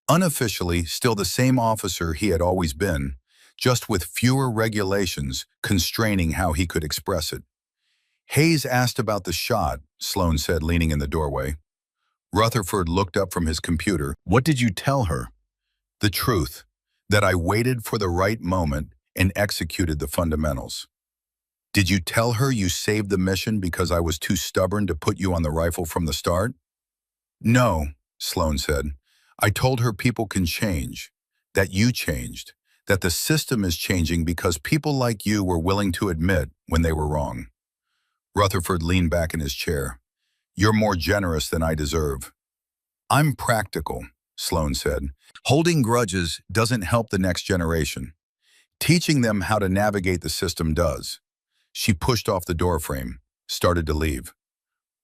unofficially still the same officer he had always been, just with fewer regulations constraining how he could express it. "Hayes asked about the shot," Sloan said, leaning in the doorway. Rutherford looked up from his computer. "What did you tell her?" "The truth, that I waited for the right moment and executed the fundamentals." "Did you tell her you saved the mission because I was too stubborn to put you on the rifle from the start?" "No," Sloan said. "I told her people can change, that you changed, that the system is changing because people like you were willing to admit when they were wrong." Rutherford leaned back in his chair. "You're more generous than I deserve." "I'm practical," Sloan said. "Holding grudges doesn't help the next generation. Teaching them how to navigate the system does." She pushed off the doorframe, started to leave.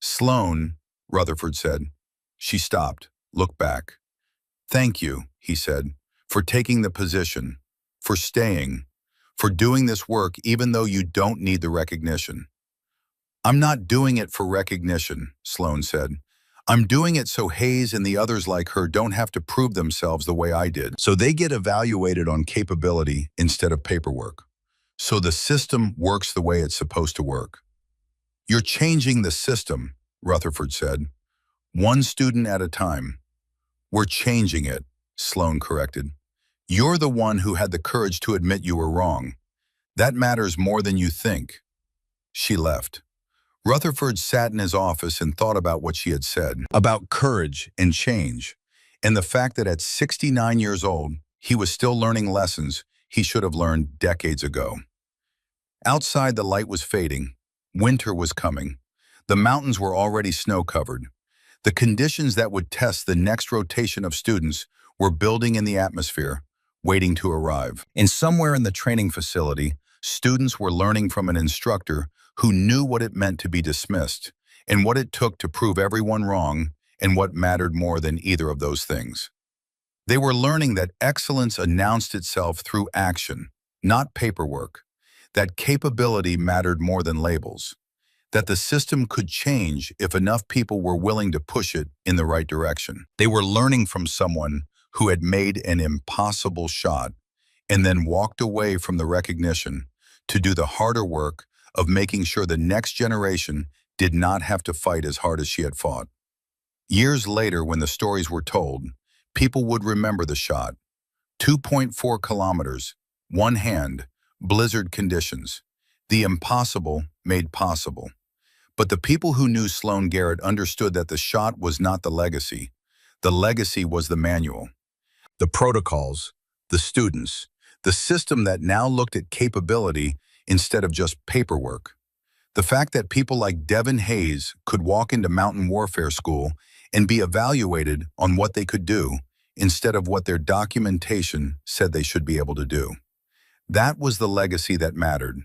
"Sloan," Rutherford said. She stopped, looked back. "Thank you," he said, "for taking the position, for staying, for doing this work even though you don't need the recognition." "I'm not doing it for recognition," Sloan said. "I'm doing it so Hayes and the others like her don't have to prove themselves the way I did. So they get evaluated on capability instead of paperwork. So the system works the way it's supposed to work." "You're changing the system," Rutherford said. "One student at a time." "We're changing it," Sloan corrected. "You're the one who had the courage to admit you were wrong. That matters more than you think." She left. Rutherford sat in his office and thought about what she had said, about courage and change, and the fact that at 69 years old, he was still learning lessons he should have learned decades ago. Outside, the light was fading. Winter was coming. The mountains were already snow-covered. The conditions that would test the next rotation of students were building in the atmosphere, waiting to arrive. And somewhere in the training facility, students were learning from an instructor who knew what it meant to be dismissed, and what it took to prove everyone wrong, and what mattered more than either of those things. They were learning that excellence announced itself through action, not paperwork, that capability mattered more than labels, that the system could change if enough people were willing to push it in the right direction. They were learning from someone who had made an impossible shot and then walked away from the recognition to do the harder work of making sure the next generation did not have to fight as hard as she had fought. Years later, when the stories were told, people would remember the shot. 2.4 kilometers, one hand, blizzard conditions. The impossible made possible. But the people who knew Sloan Garrett understood that the shot was not the legacy. The legacy was the manual. The protocols, the students, the system that now looked at capability instead of just paperwork. The fact that people like Devin Hayes could walk into mountain warfare school and be evaluated on what they could do instead of what their documentation said they should be able to do. That was the legacy that mattered.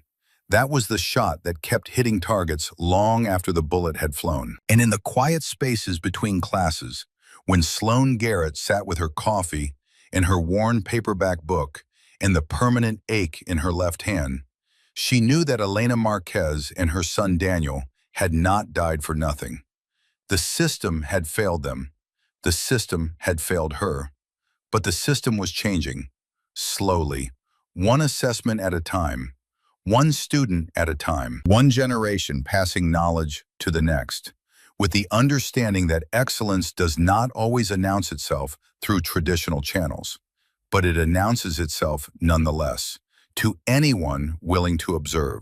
That was the shot that kept hitting targets long after the bullet had flown. And in the quiet spaces between classes, when Sloan Garrett sat with her coffee and her worn paperback book and the permanent ache in her left hand, she knew that Elena Marquez and her son Daniel had not died for nothing. The system had failed them. The system had failed her. But the system was changing, slowly, one assessment at a time, one student at a time, one generation passing knowledge to the next, with the understanding that excellence does not always announce itself through traditional channels, but it announces itself nonetheless, to anyone willing to observe.